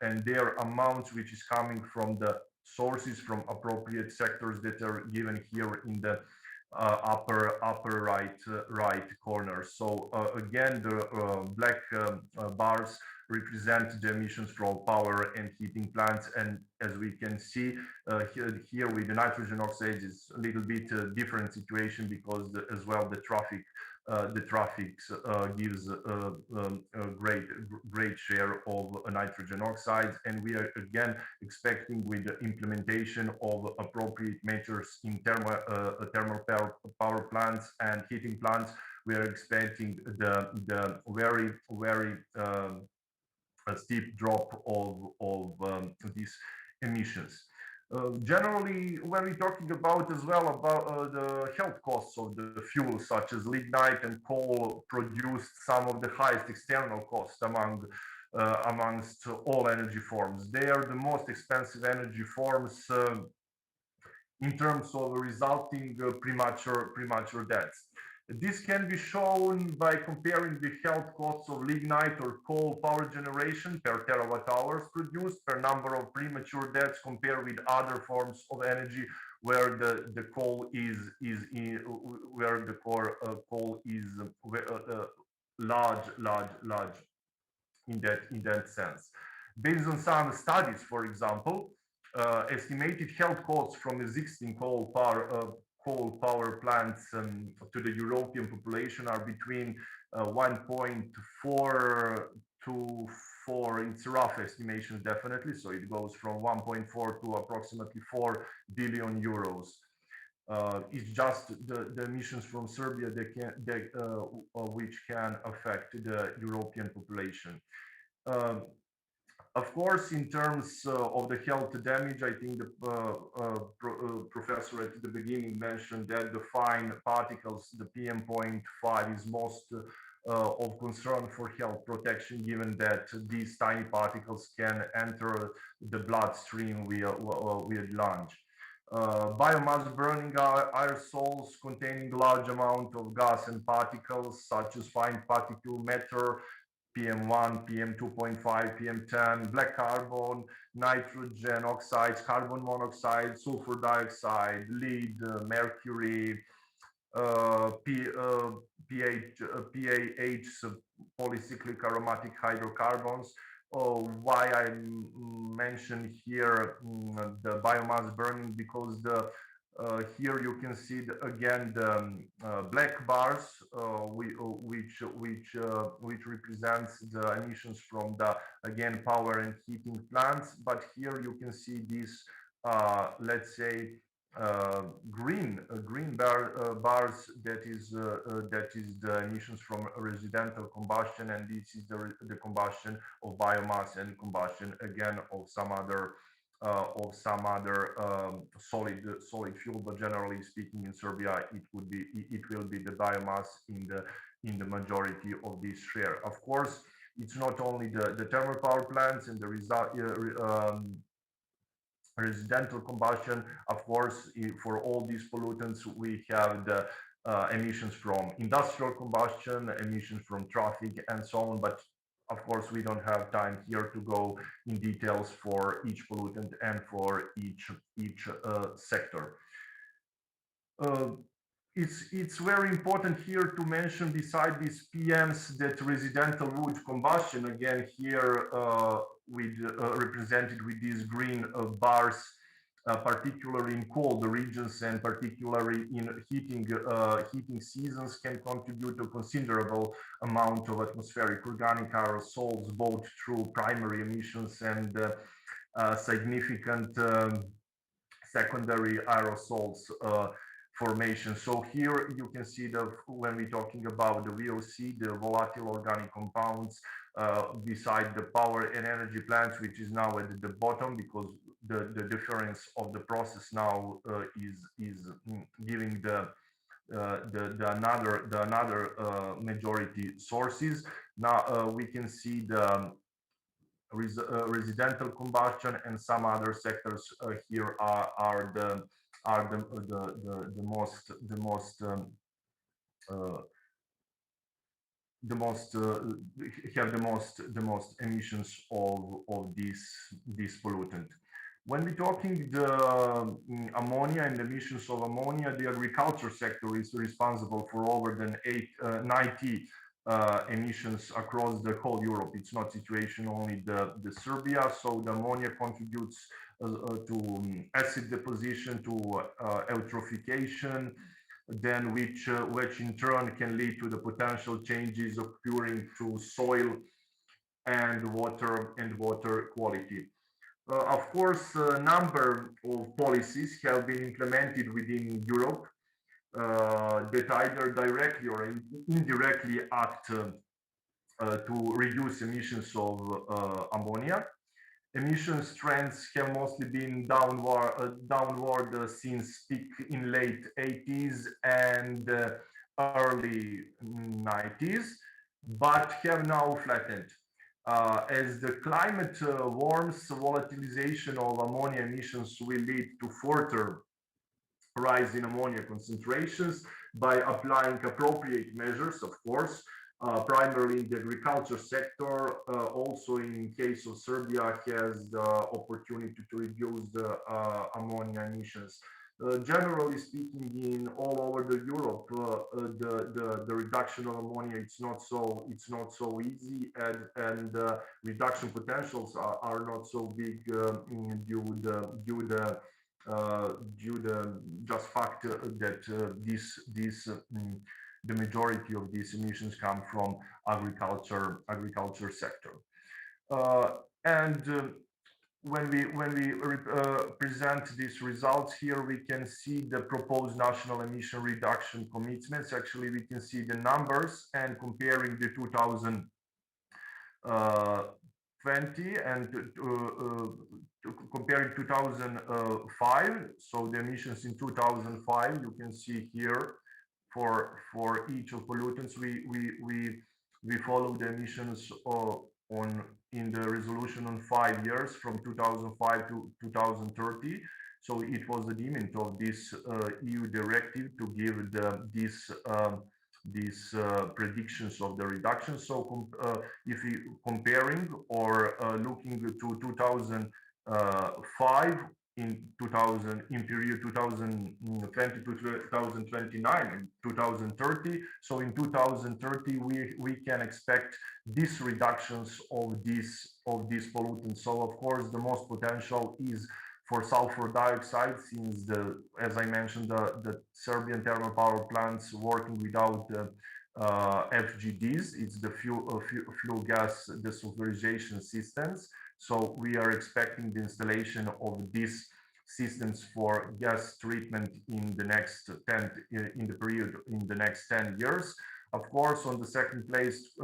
and their amounts, which is coming from the sources from appropriate sectors that are given here in the upper right corner. So again, the black bars represent the emissions from power and heating plants, and as we can see here with the nitrogen oxides is a little bit different situation because as well the traffic gives a great share of nitrogen oxides, and we are again expecting with the implementation of appropriate measures in thermal power plants and heating plants, we are expecting the very a steep drop of these emissions. Generally, when we're talking about as well about the health costs of the fuels such as lignite and coal produced some of the highest external costs amongst all energy forms. They are the most expensive energy forms in terms of resulting premature deaths. This can be shown by comparing the health costs of lignite or coal power generation per terawatt hours produced per number of premature deaths compared with other forms of energy where the coal is large in that sense. Based on some studies, for example, estimated health costs from existing coal power plants to the European population are between 1.4 to 4. It's rough estimation, definitely. So it goes from 1.4 to approximately 4 billion euros. It's just the emissions from Serbia which can affect the European population. Of course, in terms of the health damage, I think the professor at the beginning mentioned that the fine particles, the PM.5, is most of concern for health protection, given that these tiny particles can enter the bloodstream via lungs. Biomass burning aerosols containing large amount of gas and particles such as fine particle matter, PM1, PM2.5, PM10, black carbon, nitrogen oxides, carbon monoxide, sulfur dioxide, lead, mercury, PAH, polycyclic aromatic hydrocarbons. Why I mention here the biomass burning, because here you can see again the black bars, which represents the emissions from the again power and heating plants. But here you can see these, let's say, green bars, that is the emissions from residential combustion, and this is the combustion of biomass and combustion again of some other solid fuel. But generally speaking, in Serbia, it will be the biomass in the majority of this share. Of course, it's not only the thermal power plants and the residential combustion. Of course, for all these pollutants, we have the emissions from industrial combustion, emissions from traffic, and so on. But of course, we don't have time here to go in details for each pollutant and for each sector. It's very important here to mention, beside these PMs, that residential wood combustion, again here represented with these green bars, particularly in cold regions and particularly in heating seasons, can contribute to a considerable amount of atmospheric organic aerosols, both through primary emissions and significant secondary aerosols formation. So here you can see when we're talking about the VOC, the volatile organic compounds, beside the power and energy plants, which is now at the bottom, because the difference of the process now is giving the another majority sources. Now we can see the residential combustion, and some other sectors here are the most have the most emissions of this pollutant. When we're talking the ammonia and emissions of ammonia, the agriculture sector is responsible for over than 90 emissions across the whole Europe. It's not situation only the Serbia. So the ammonia contributes to acid deposition, to eutrophication, then which in turn can lead to the potential changes occurring to soil and water quality. Of course, a number of policies have been implemented within Europe that either directly or indirectly act to reduce emissions of ammonia. Emissions trends have mostly been downward since peak in late 80s and early 90s, but have now flattened. As the climate warms, volatilization of ammonia emissions will lead to further rise in ammonia concentrations by applying appropriate measures, of course, primarily in the agriculture sector. Also, in case of Serbia, has the opportunity to reduce the ammonia emissions. Generally speaking, in all over the Europe, the reduction of ammonia it's not so easy, and reduction potentials are not so big due the just fact that the majority of these emissions come from agriculture sector. When we present these results here, we can see the proposed national emission reduction commitments. Actually, we can see the numbers, and comparing the 2020 and comparing 2005. So the emissions in 2005, you can see here for each of pollutants, we follow the emissions in the resolution on 5 years from 2005 to 2030. So it was the demand of this EU directive to give these predictions of the reduction. So if we comparing or looking to 2005 in period 2020 to 2029 and 2030. So in 2030 we can expect these reductions of these pollutants. So of course the most potential is for sulfur dioxide, since as I mentioned, the Serbian thermal power plants working without FGDs, it's the fuel gas desulfurization systems. So we are expecting the installation of these systems for gas treatment in the next 10 years. Of course, on the second place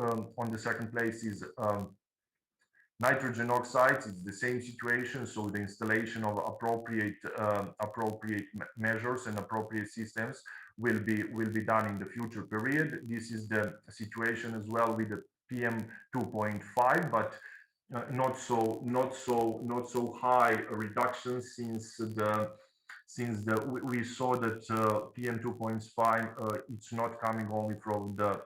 is nitrogen oxides. It's the same situation. So the installation of appropriate measures and appropriate systems will be done in the future period. This is the situation as well with the PM 2.5, but not so high reduction, since we saw that PM 2.5 it's not coming only from the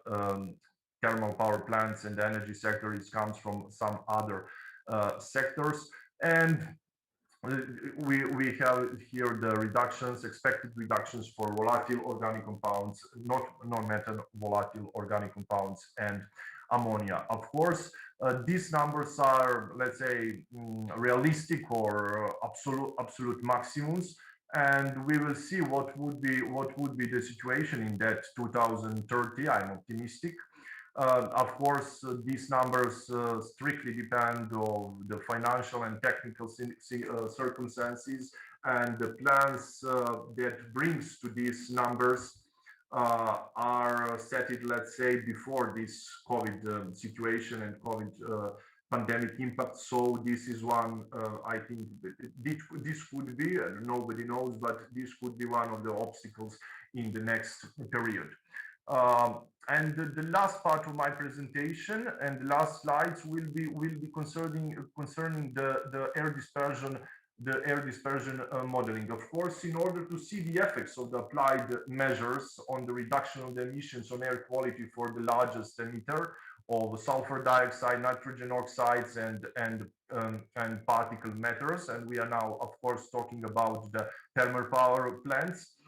thermal power plants and the energy sector. It comes from some other sectors, and we have here the expected reductions for volatile organic compounds, non-metal volatile organic compounds, and ammonia. Of course, these numbers are, let's say, realistic or absolute maximums, and we will see what would be the situation in that 2030. I'm optimistic. Of course, these numbers strictly depend on the financial and technical circumstances, and the plans that brings to these numbers are set it, let's say, before this COVID situation and COVID pandemic impact. So this is one, I think this could be, and nobody knows, but this could be one of the obstacles in the next period. And the last part of my presentation and the last slides will be concerning the air dispersion modeling. Of course, in order to see the effects of the applied measures on the reduction of the emissions on air quality for the largest emitter of sulfur dioxide, nitrogen oxides, and particle matters, and we are now, of course, talking about the thermal power plants.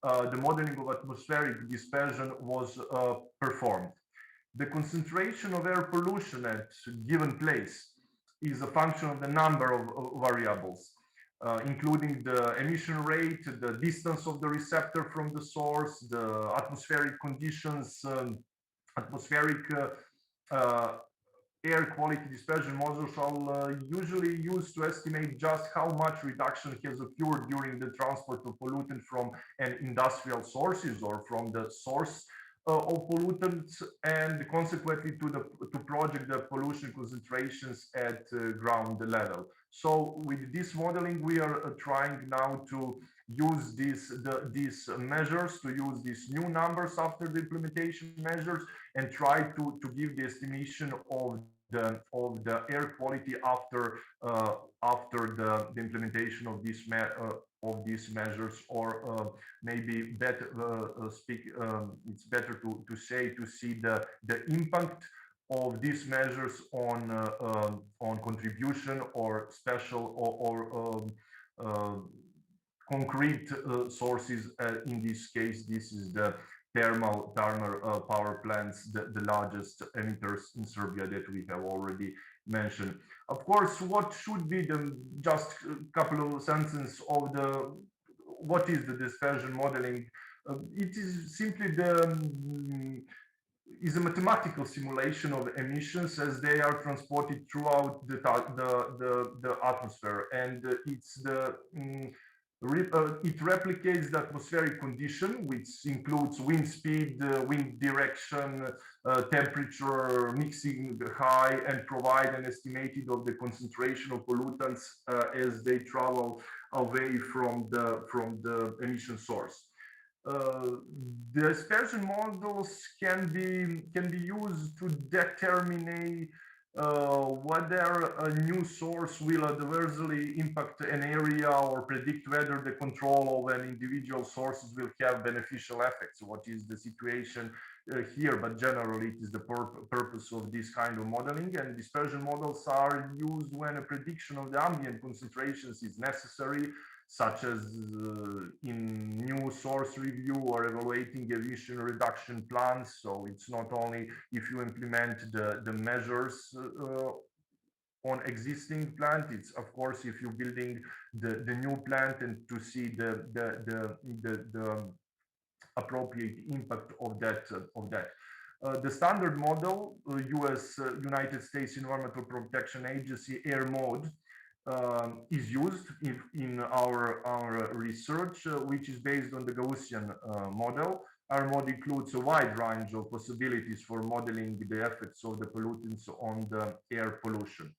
The modeling of atmospheric dispersion was performed. The concentration of air pollution at a given place is a function of the number of variables, including the emission rate, the distance of the receptor from the source, the atmospheric conditions, atmospheric air quality dispersion models are usually used to estimate just how much reduction has occurred during the transport of pollutant from an industrial sources or from the source of pollutants, and consequently to project the pollution concentrations at ground level. So with this modeling, we are trying now to use these measures, to use these new numbers after the implementation measures, and try to give the estimation of the air quality after the implementation of these measures, or maybe better it's better to see the impact of these measures on contribution or special or concrete sources. In this case, this is the thermal power plants, the largest emitters in Serbia that we have already mentioned. Of course, what should be just a couple of sentences of what is the dispersion modeling? It is simply is a mathematical simulation of emissions as they are transported throughout the atmosphere, and it replicates the atmospheric condition, which includes wind speed, wind direction, temperature, mixing high, and provide an estimated of the concentration of pollutants as they travel away from the emission source. The dispersion models can be used to determine whether a new source will adversely impact an area or predict whether the control of an individual sources will have beneficial effects. What is the situation here? But generally, it is the purpose of this kind of modeling. And dispersion models are used when a prediction of the ambient concentrations is necessary, such as in new source review or evaluating emission reduction plans. So it's not only if you implement the measures on existing plant, it's of course if you're building the new plant and to see the appropriate impact of that. The standard model, United States Environmental Protection Agency air mode, is used in our research, which is based on the Gaussian model. Our model includes a wide range of possibilities for modeling the effects of the pollutants on the air pollution.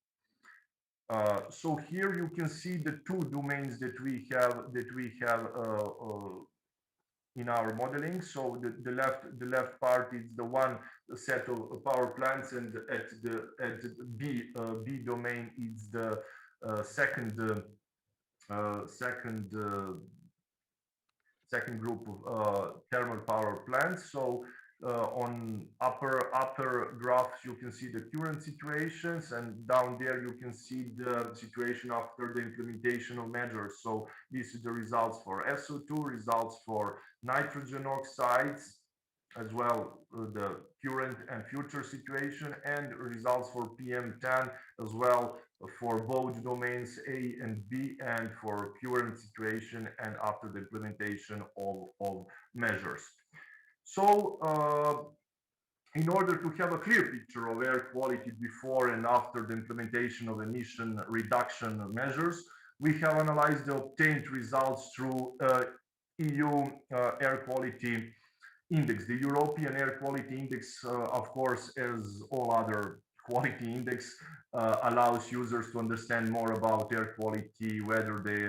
So here you can see the two domains that we have in our modeling. So the left part is the one set of power plants, and at the B domain is the second group of thermal power plants. So on upper graphs you can see the current situations, and down there you can see the situation after the implementation of measures. So this is the results for SO2, results for nitrogen oxides, as well the current and future situation, and results for PM10 as well for both domains A and B, and for current situation and after the implementation of measures. So in order to have a clear picture of air quality before and after the implementation of emission reduction measures, we have analyzed the obtained results through EU air quality index. The European Air Quality Index, of course, as all other quality index, allows users to understand more about air quality, whether they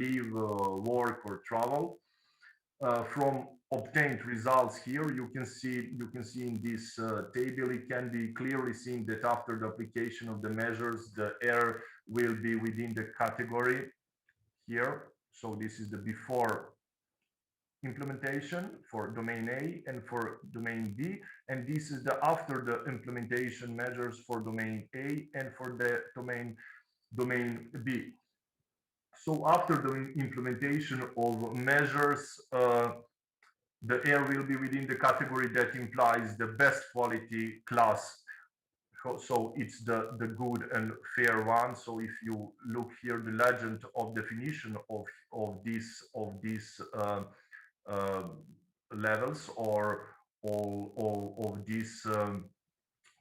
live, work, or travel. From obtained results here, you can see in this table, it can be clearly seen that after the application of the measures, the air will be within the category here. So this is the before implementation for domain A and for domain B, and this is the after the implementation measures for domain A and for the domain B. So after the implementation of measures, the air will be within the category that implies the best quality class. So it's the good and fair one. So if you look here, the legend of definition of these levels or all of these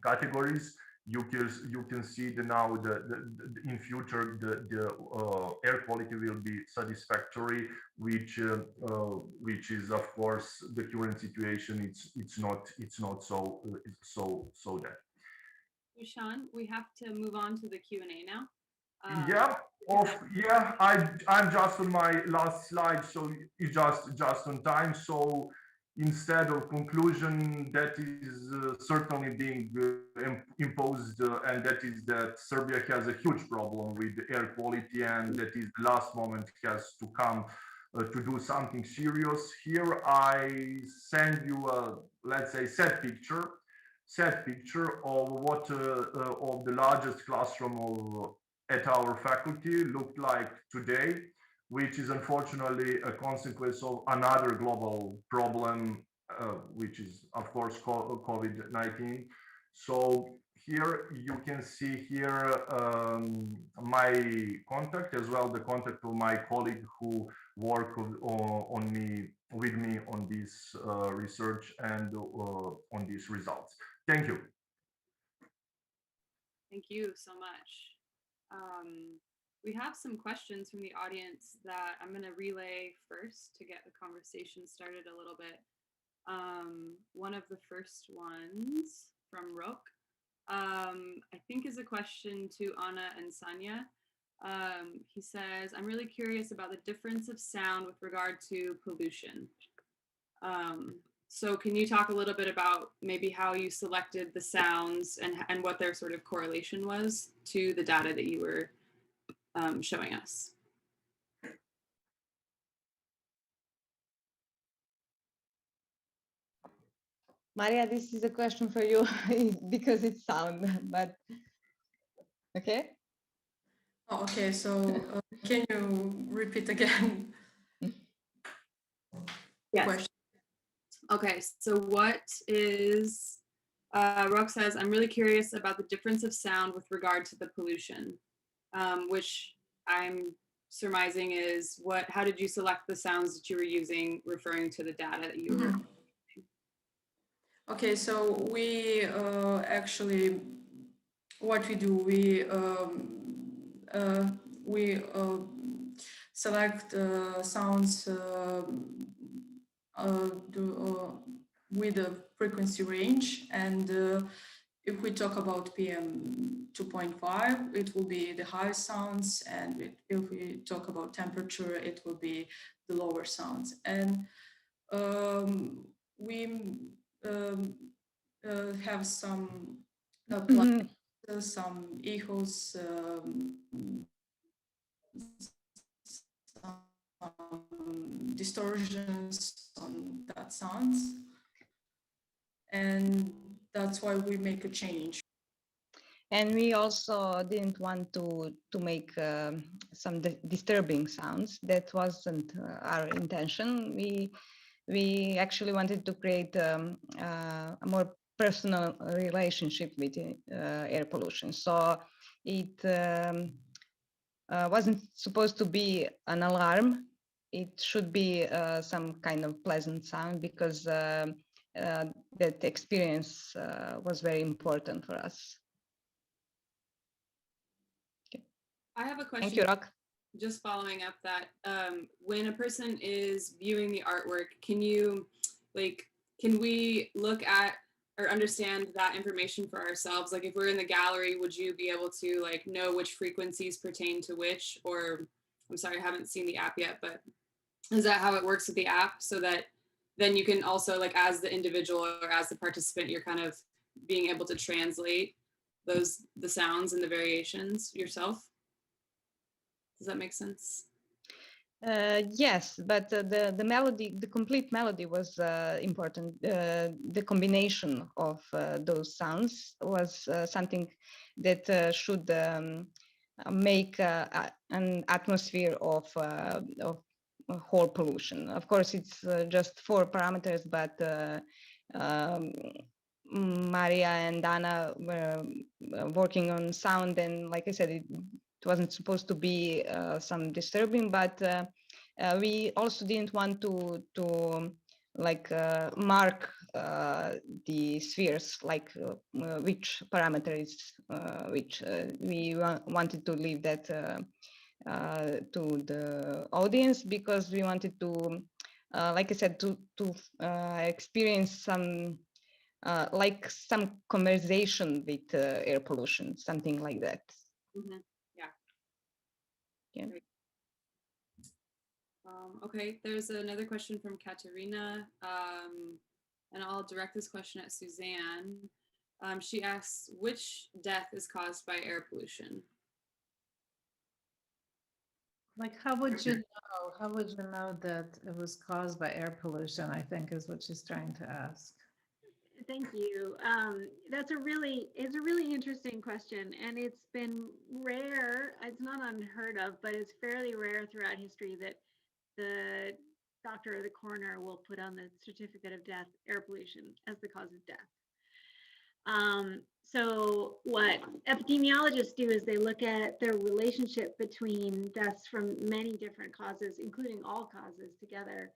categories, you can see now in future the air quality will be satisfactory, which is of course the current situation. It's not so that. Dusan, we have to move on to the Q&A now. I'm just on my last slide, so it's just on time. So instead of conclusion, that is certainly being imposed, and that is that Serbia has a huge problem with air quality, and that is the last moment has to come to do something serious. Here I send you a, let's say, set picture of what of the largest classroom at our faculty looked like today, which is unfortunately a consequence of another global problem, which is of course COVID-19. So here you can see here my contact, as well the contact of my colleague who worked with me on this research and on these results. Thank you. Thank you so much. We have some questions from the audience that I'm going to relay first to get the conversation started a little bit. One of the first ones from Rok, I think is a question to Anna and Sanja. He says, I'm really curious about the difference of sound with regard to pollution. So can you talk a little bit about maybe how you selected the sounds and what their sort of correlation was to the data that you were showing us? Maria, this is a question for you because it's sound, but okay. Oh, okay, so can you repeat again? Yes. Question. Okay, so what is, Rock says, I'm really curious about the difference of sound with regard to the pollution, which I'm surmising is how did you select the sounds that you were using, referring to the data that you were? Okay, so we actually, what we do, we select sounds with a frequency range, and if we talk about PM 2.5, it will be the highest sounds, and if we talk about temperature, it will be the lower sounds. And we have some some echoes, some distortions on that sounds, and that's why we make a change. And we also didn't want to make some disturbing sounds. That wasn't our intention. We actually wanted to create a more personal relationship with air pollution. So it wasn't supposed to be an alarm. It should be some kind of pleasant sound, because that experience was very important for us. I have a question. Thank you, Rock. Just following up that, when a person is viewing the artwork, can we look at or understand that information for ourselves? Like if we're in the gallery, would you be able to like know which frequencies pertain to which? Or I'm sorry, I haven't seen the app yet, but is that how it works with the app? So that then you can also, like as the individual or as the participant, you're kind of being able to translate the sounds and the variations yourself? Does that make sense? Yes, but the melody, the complete melody was important. The combination of those sounds was something that should make an atmosphere of whole pollution. Of course, it's just 4 parameters, but Maria and Anna were working on sound, and like I said, it wasn't supposed to be some disturbing, but we also didn't want to like mark the spheres, like which parameter is which. We wanted to leave that to the audience, because we wanted to, like I said, to experience some like some conversation with air pollution, something like that. Mm-hmm. Yeah. Okay, there's another question from Katerina, and I'll direct this question at Suzanne. She asks, which death is caused by air pollution? Like, how would you know? How would you know that it was caused by air pollution, I think is what she's trying to ask. Thank you. It's a really interesting question, and it's been rare. It's not unheard of, but it's fairly rare throughout history that the doctor or the coroner will put on the certificate of death air pollution as the cause of death. So what epidemiologists do is they look at the relationship between deaths from many different causes, including all causes together,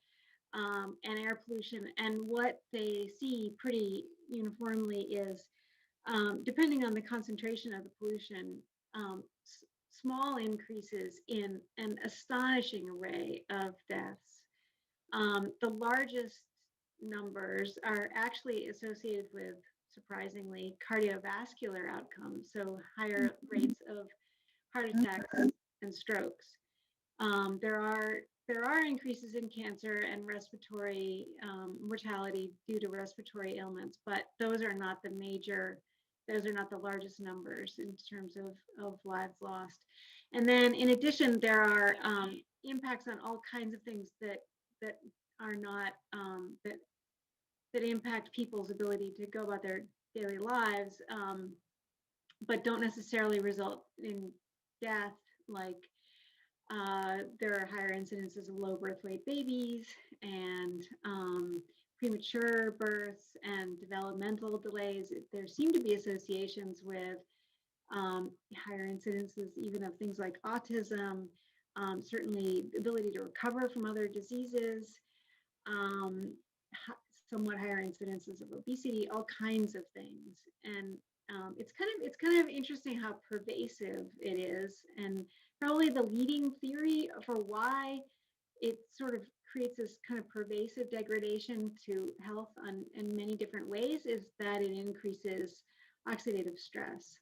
and air pollution. And what they see pretty uniformly is, depending on the concentration of the pollution, small increases in an astonishing array of deaths. The largest numbers are actually associated with, surprisingly, cardiovascular outcomes, so higher rates of heart attacks and strokes. There there are increases in cancer and respiratory mortality due to respiratory ailments, but those are not the largest numbers in terms of lives lost. And then in addition, there are impacts on all kinds of things that are not, that impact people's ability to go about their daily lives, but don't necessarily result in death, like there are higher incidences of low birth weight babies and premature births and developmental delays. There seem to be associations with higher incidences even of things like autism, certainly the ability to recover from other diseases, somewhat higher incidences of obesity, all kinds of things. And it's kind of interesting how pervasive it is, and probably the leading theory for why it sort of creates this kind of pervasive degradation to health in many different ways is that it increases oxidative stress.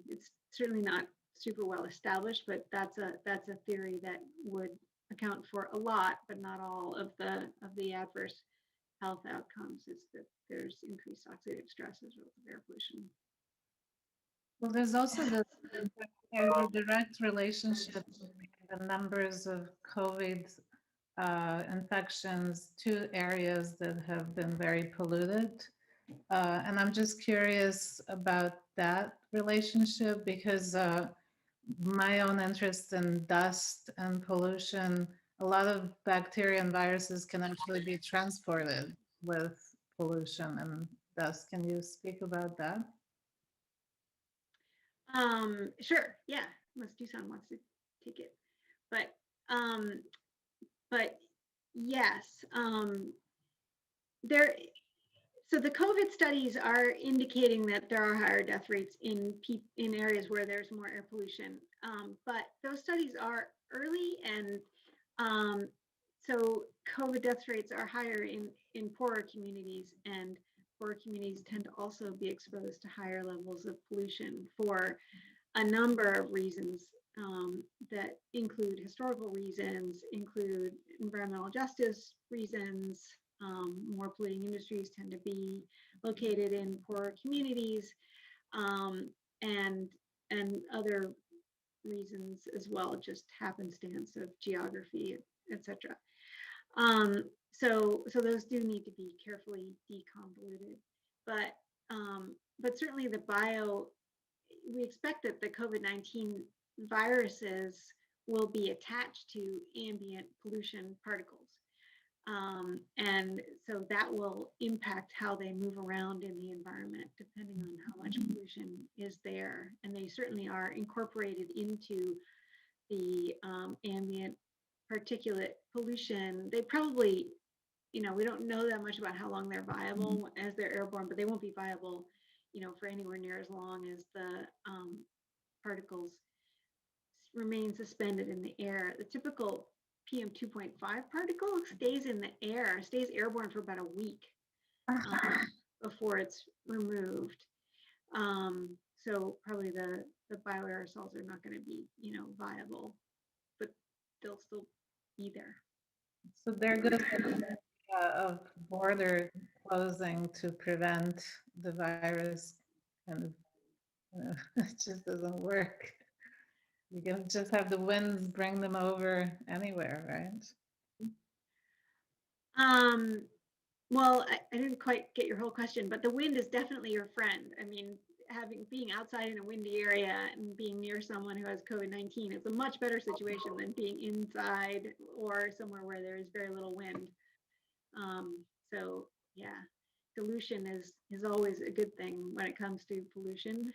It's certainly not super well established, but that's a theory that would account for a lot, but not all of the adverse health outcomes, is that there's increased oxidative stress as a result of air pollution. Well, there's also a direct relationship between the numbers of COVID infections to areas that have been very polluted. And I'm just curious about that relationship, because my own interest in dust and pollution, a lot of bacteria and viruses can actually be transported with pollution and dust. Can you speak about that? Sure, yeah, unless Dusan wants to take it. But yes, so the COVID studies are indicating that there are higher death rates in areas where there's more air pollution. But those studies are early, and so COVID death rates are higher in poorer communities, and poorer communities tend to also be exposed to higher levels of pollution for a number of reasons that include historical reasons, include environmental justice reasons. More polluting industries tend to be located in poorer communities, and other reasons as well, just happenstance of geography, etc. So those do need to be carefully deconvoluted, but certainly we expect that the COVID-19 viruses will be attached to ambient pollution particles. And so that will impact how they move around in the environment, depending on how much pollution is there. And they certainly are incorporated into the ambient particulate pollution. They probably, we don't know that much about how long they're viable as they're airborne, but they won't be viable, for anywhere near as long as the particles remain suspended in the air. The typical PM 2.5 particle stays in the air, stays airborne for about a week before it's removed. So probably the bioaerosols are not going to be, viable, but they'll still be there. So there goes the idea of border closing to prevent the virus, and it just doesn't work. You can just have the winds bring them over anywhere, right? Well, I didn't quite get your whole question, but the wind is definitely your friend. I mean, being outside in a windy area and being near someone who has COVID-19 is a much better situation than being inside or somewhere where there is very little wind. So yeah, dilution is always a good thing when it comes to pollution,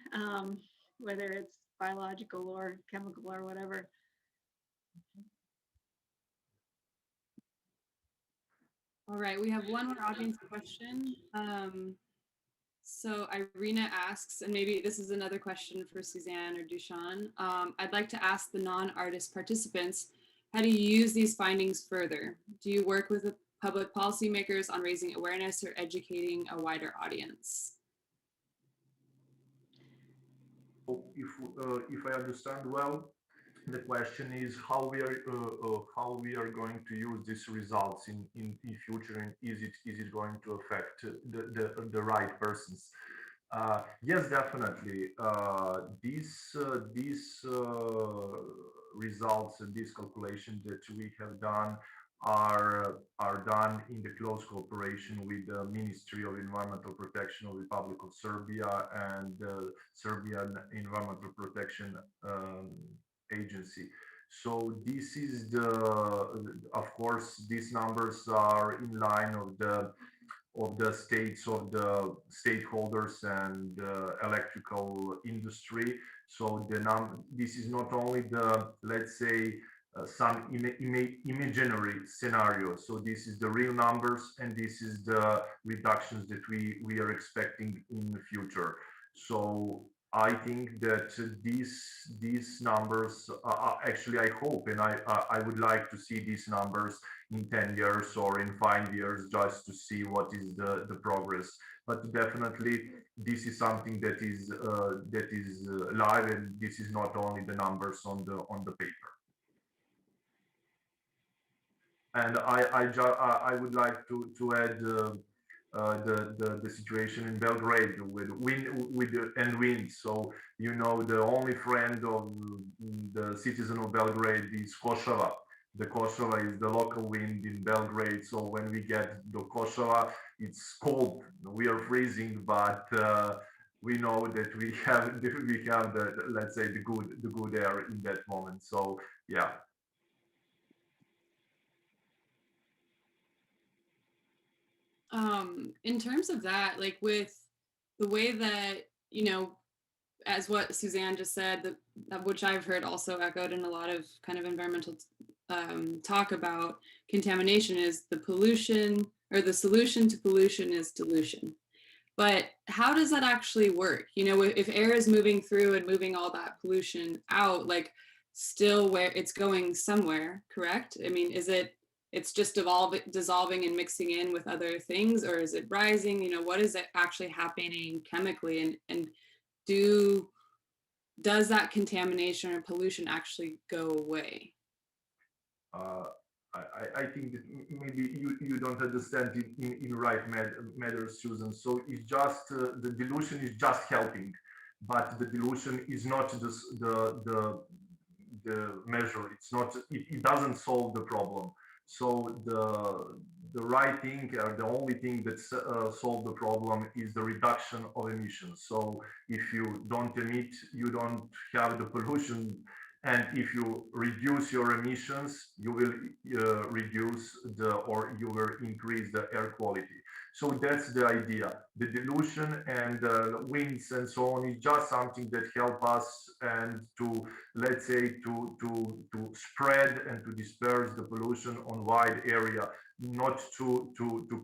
whether it's biological or chemical or whatever. All right, we have one more audience question. So Irina asks, and maybe this is another question for Suzanne or Dusan. I'd like to ask the non-artist participants, how do you use these findings further? Do you work with public policymakers on raising awareness or educating a wider audience? If I understand well, The question is how we are going to use these results in future, and is it going to affect the right persons? Yes, definitely. These results and these calculations that we have done are done in the close cooperation with the Ministry of Environmental Protection of the Republic of Serbia and the Serbian Environmental Protection Agency. So this is of course, these numbers are in line of the states of the stakeholders and electrical industry. So this is not only the, let's say, some imaginary scenario. So this is the real numbers, and this is the reductions that we are expecting in the future. So I think that these numbers, actually, I hope, and I would like to see these numbers in 10 years or in 5 years, just to see what is the progress. But definitely, this is something that is live, and this is not only the numbers on the paper. And I would like to add the situation in Belgrade with wind. So you know, the only friend of the citizen of Belgrade is Kosovo. The Kosovo is the local wind in Belgrade. So when we get the Kosovo, it's cold. We are freezing, but we know that we have the, let's say, the good air in that moment. So yeah. In terms of that, like with the way that, you know, as what Suzanne just said, which I've heard also echoed in a lot of kind of environmental talk about contamination, is the pollution, or the solution to pollution is dilution. But how does that actually work? You know, if air is moving through and moving all that pollution out, like still where it's going somewhere, correct? I mean, it's just dissolving and mixing in with other things, or is it rising? You know, what is it actually happening chemically, and does that contamination or pollution actually go away? I think that maybe you don't understand it in right matter, Susan. So it's just the dilution is just helping, but the dilution is not the measure. It's not. It doesn't solve the problem. So the right thing, or the only thing that solves the problem, is the reduction of emissions. So if you don't emit, you don't have the pollution. And if you reduce your emissions, you will reduce or you will increase the air quality. So that's the idea. The dilution and winds and so on is just something that help us and to, let's say, to spread and to disperse the pollution on wide area, not to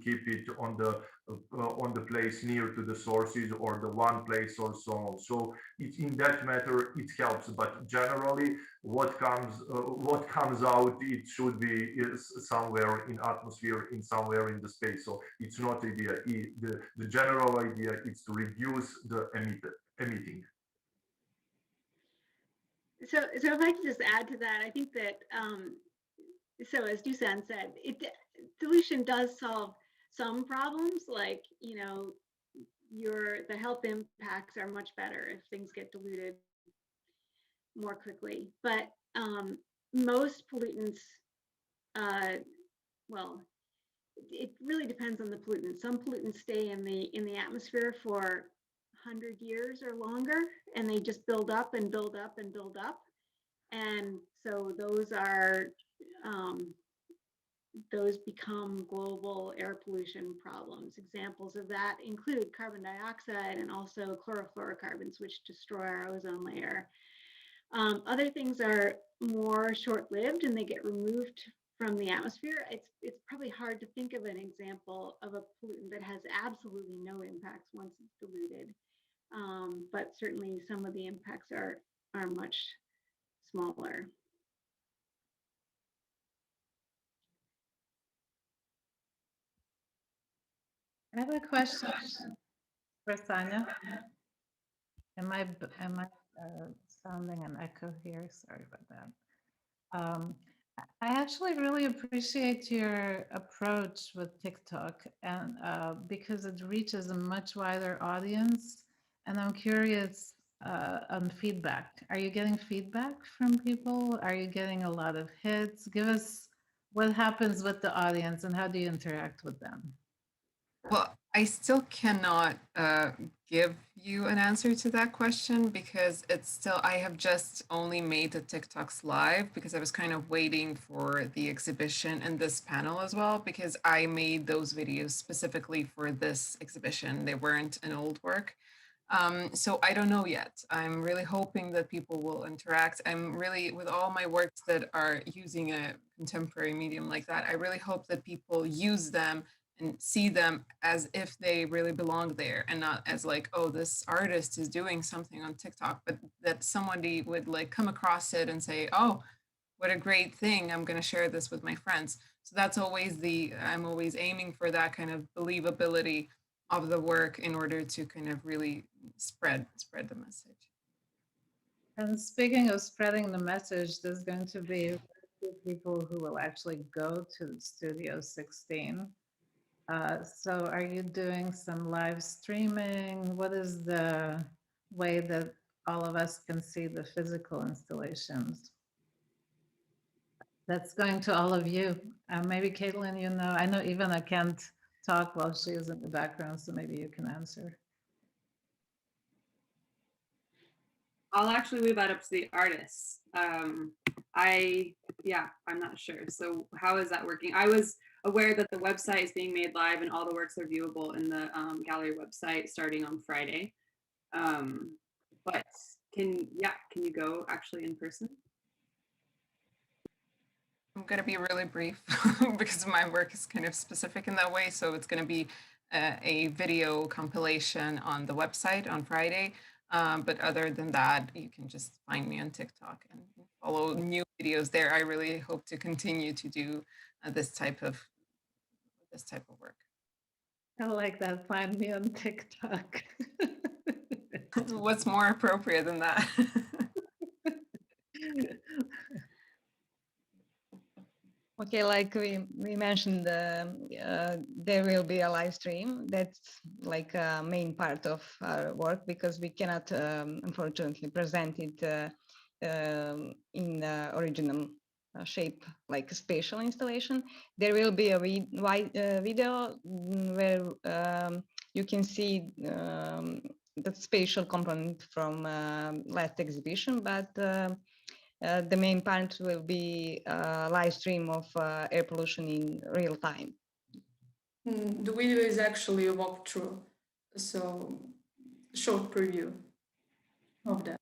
keep it on the place near to the sources or the one place or so on. So it's in that matter it helps, but generally what comes out, it should be somewhere in atmosphere, in somewhere in the space. So it's not idea. The general idea is to reduce the emitting. So if I could just add to that, I think that so as Dusan said, dilution does solve some problems, like, you know, the health impacts are much better if things get diluted more quickly. But most pollutants, well, it really depends on the pollutant. Some pollutants stay in the atmosphere for 100 years or longer, and they just build up and build up and build up. And so those become global air pollution problems. Examples of that include carbon dioxide and also chlorofluorocarbons, which destroy our ozone layer. Other things are more short-lived and they get removed from the atmosphere. It's probably hard to think of an example of a pollutant that has absolutely no impacts once it's diluted. But certainly some of the impacts are much smaller. I have a question for Sanja. Am I sounding an echo here. Sorry about that. I actually really appreciate your approach with TikTok, and because it reaches a much wider audience. And I'm curious on feedback. Are you getting feedback from people? Are you getting a lot of hits? Give us what happens with the audience and how do you interact with them? Well, I still cannot give you an answer to that question because it's still, I have just only made the TikToks live because I was kind of waiting for the exhibition and this panel as well, because I made those videos specifically for this exhibition. They weren't an old work. So I don't know yet. I'm really hoping that people will interact. I'm really, with all my works that are using a contemporary medium like that, I really hope that people use them and see them as if they really belong there and not as like, oh, this artist is doing something on TikTok, but that somebody would like come across it and say, oh, what a great thing. I'm going to share this with my friends. So that's always I'm always aiming for that kind of believability of the work in order to kind of really spread the message. And speaking of spreading the message, there's going to be people who will actually go to Studio 16. So are you doing some live streaming? What is the way that all of us can see the physical installations? That's going to all of you. Maybe Caitlin, you know, I know Ivana can't talk while she is in the background, so maybe you can answer. I'll actually leave that up to the artists. I'm not sure. So how is that working? I was aware that the website is being made live and all the works are viewable in the gallery website starting on Friday. But can you go actually in person? I'm going to be really brief because my work is kind of specific in that way. So it's going to be a video compilation on the website on Friday. But other than that, you can just find me on TikTok and follow new videos there. I really hope to continue to do this type of work. I like that. Find me on TikTok. What's more appropriate than that? Okay, like we mentioned, there will be a live stream. That's like a main part of our work because we cannot, unfortunately, present it in original shape, like a spatial installation. There will be a video where you can see the spatial component from last exhibition, but the main part will be a live stream of air pollution in real time. The video is actually a walkthrough, so short preview of that.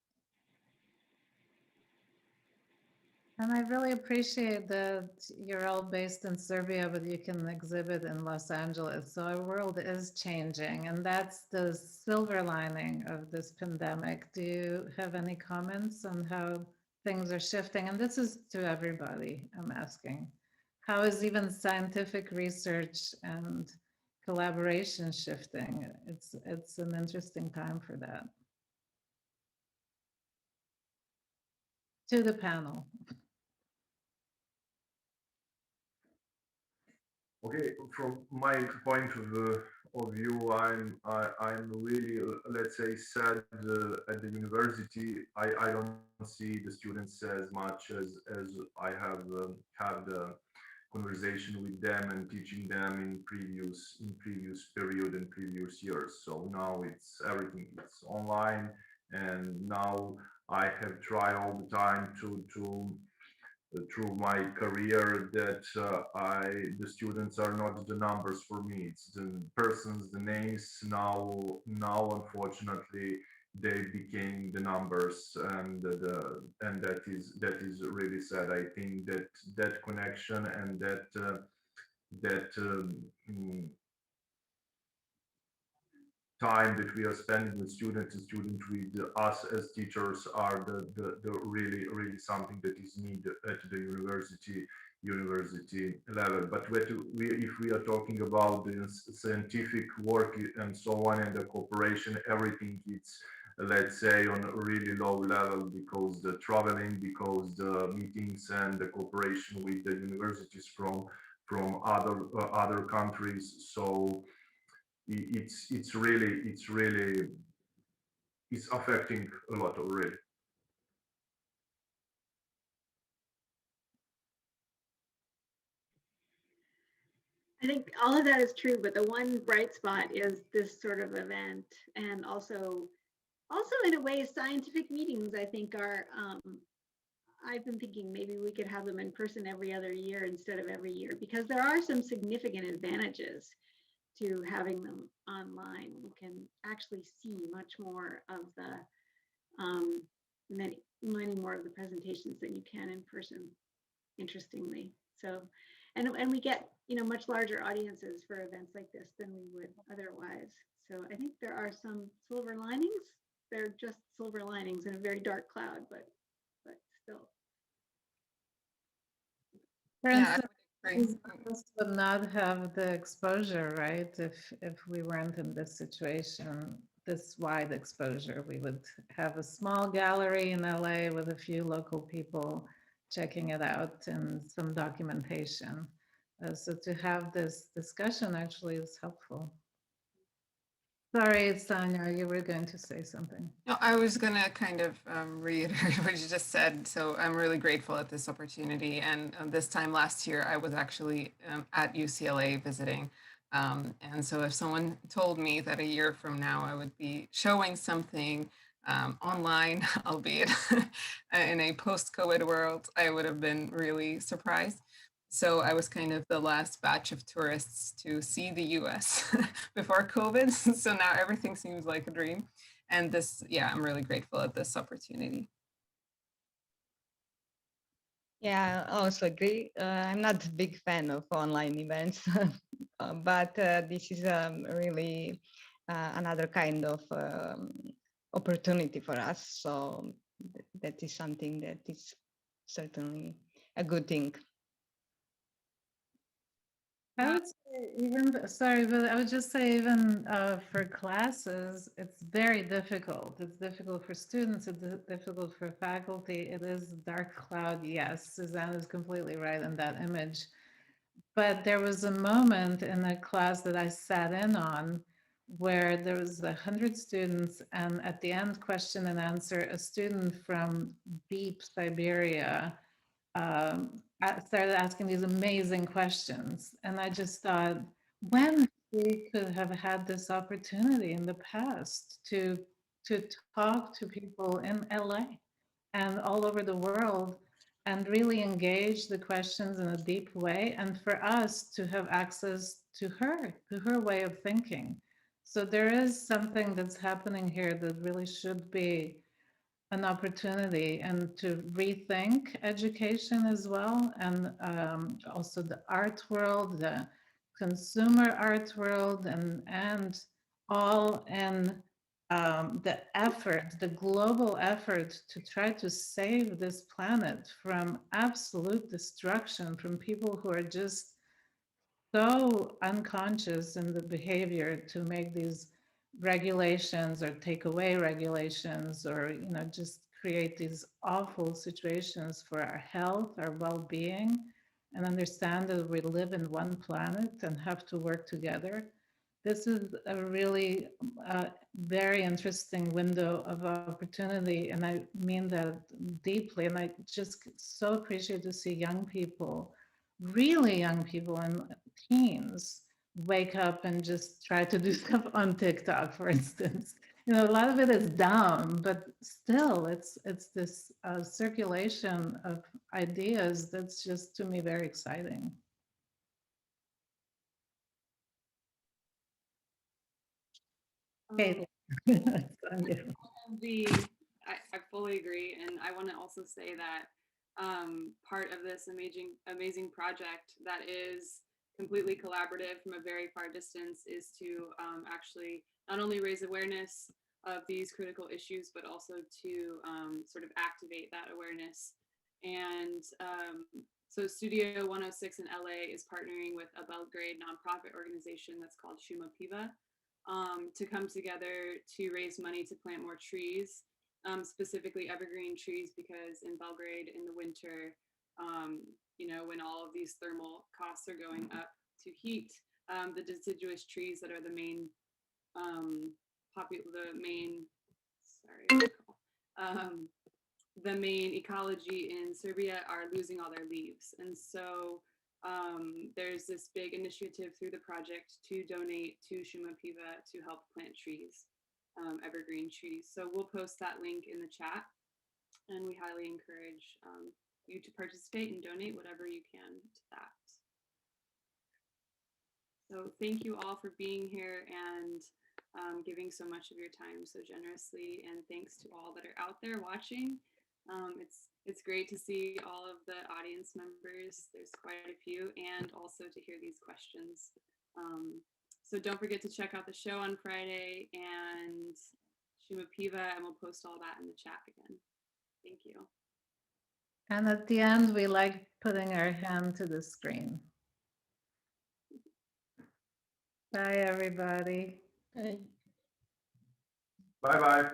And I really appreciate that you're all based in Serbia, but you can exhibit in Los Angeles. So our world is changing, and that's the silver lining of this pandemic. Do you have any comments on how things are shifting? And this is to everybody, I'm asking. How is even scientific research and collaboration shifting? It's an interesting time for that. To the panel. Okay, from my point of view, I'm really, let's say, sad at the university. I don't see the students as much as I have had a conversation with them and teaching them in previous period and previous years. So now it's everything is online, and now I have tried all the time to through my career that the students are not the numbers for me, it's the persons, the names. Now unfortunately they became the numbers, and that is really sad. I think that connection and that time that we are spending with students and students with us as teachers are the really something that is needed at the university level. But if we are talking about the scientific work and so on and the cooperation, everything let's say, on a really low level, because the traveling, because the meetings and the cooperation with the universities from other countries. So it's really it's affecting a lot already. I think all of that is true, but the one bright spot is this sort of event, and also in a way, scientific meetings, I think, are, I've been thinking maybe we could have them in person every other year instead of every year, because there are some significant advantages to having them online. We can actually see much more of the, many more of the presentations than you can in person, interestingly. So, and we get, much larger audiences for events like this than we would otherwise. So I think there are some silver linings. They're just silver linings in a very dark cloud, but still. For Yeah, instance, this would not have the exposure, right? If we weren't in this situation, this wide exposure, we would have a small gallery in LA with a few local people checking it out and some documentation. So to have this discussion actually is helpful. Sorry, Sanja, you were going to say something. No, I was going to kind of reiterate what you just said. So I'm really grateful at this opportunity. And this time last year, I was actually at UCLA visiting. And so if someone told me that a year from now I would be showing something online, albeit in a post-COVID world, I would have been really surprised. So I was kind of the last batch of tourists to see the US before COVID. So now everything seems like a dream. And this, yeah, I'm really grateful at this opportunity. Yeah, I also agree. I'm not a big fan of online events, but this is really another kind of opportunity for us. So that is something that is certainly a good thing. I would say even, sorry, but I would just say even for classes, it's very difficult. It's difficult for students, it's difficult for faculty. It is dark cloud, yes, Suzanne is completely right in that image. But there was a moment in a class that I sat in on where there was 100 students, and at the end, question and answer, a student from deep Siberia started asking these amazing questions. And I just thought, when we could have had this opportunity in the past to talk to people in LA and all over the world and really engage the questions in a deep way, and for us to have access to her way of thinking. So there is something that's happening here that really should be an opportunity, and to rethink education as well, and also the art world, the consumer art world, and all in the effort, the global effort to try to save this planet from absolute destruction, from people who are just so unconscious in the behavior to make these regulations or take away regulations, or just create these awful situations for our health, our well-being, and understand that we live in one planet and have to work together. This is a really very interesting window of opportunity, and I mean that deeply. And I just so appreciate to see young people, really young people and teens, wake up and just try to do stuff on TikTok, for instance. A lot of it is dumb, but still, it's this circulation of ideas that's just, to me, very exciting. Okay. I fully agree, and I want to also say that part of this amazing project that is completely collaborative from a very far distance is to actually not only raise awareness of these critical issues, but also to sort of activate that awareness. And so Studio 106 in LA is partnering with a Belgrade nonprofit organization that's called Shuma Piva. to come together to raise money to plant more trees, specifically evergreen trees, because in Belgrade in the winter, you know, when all of these thermal costs are going up to heat, the deciduous trees that are the main the main ecology in Serbia are losing all their leaves. And so there's this big initiative through the project to donate to Šuma Piva to help plant trees, evergreen trees. So we'll post that link in the chat, and we highly encourage you to participate and donate whatever you can to that. So thank you all for being here and giving so much of your time so generously, and thanks to all that are out there watching. It's great to see all of the audience members. There's quite a few, and also to hear these questions. So don't forget to check out the show on Friday and Šuma Piva, and we'll post all that in the chat again. Thank you. And at the end, we like putting our hand to the screen. Bye, everybody. Bye-bye.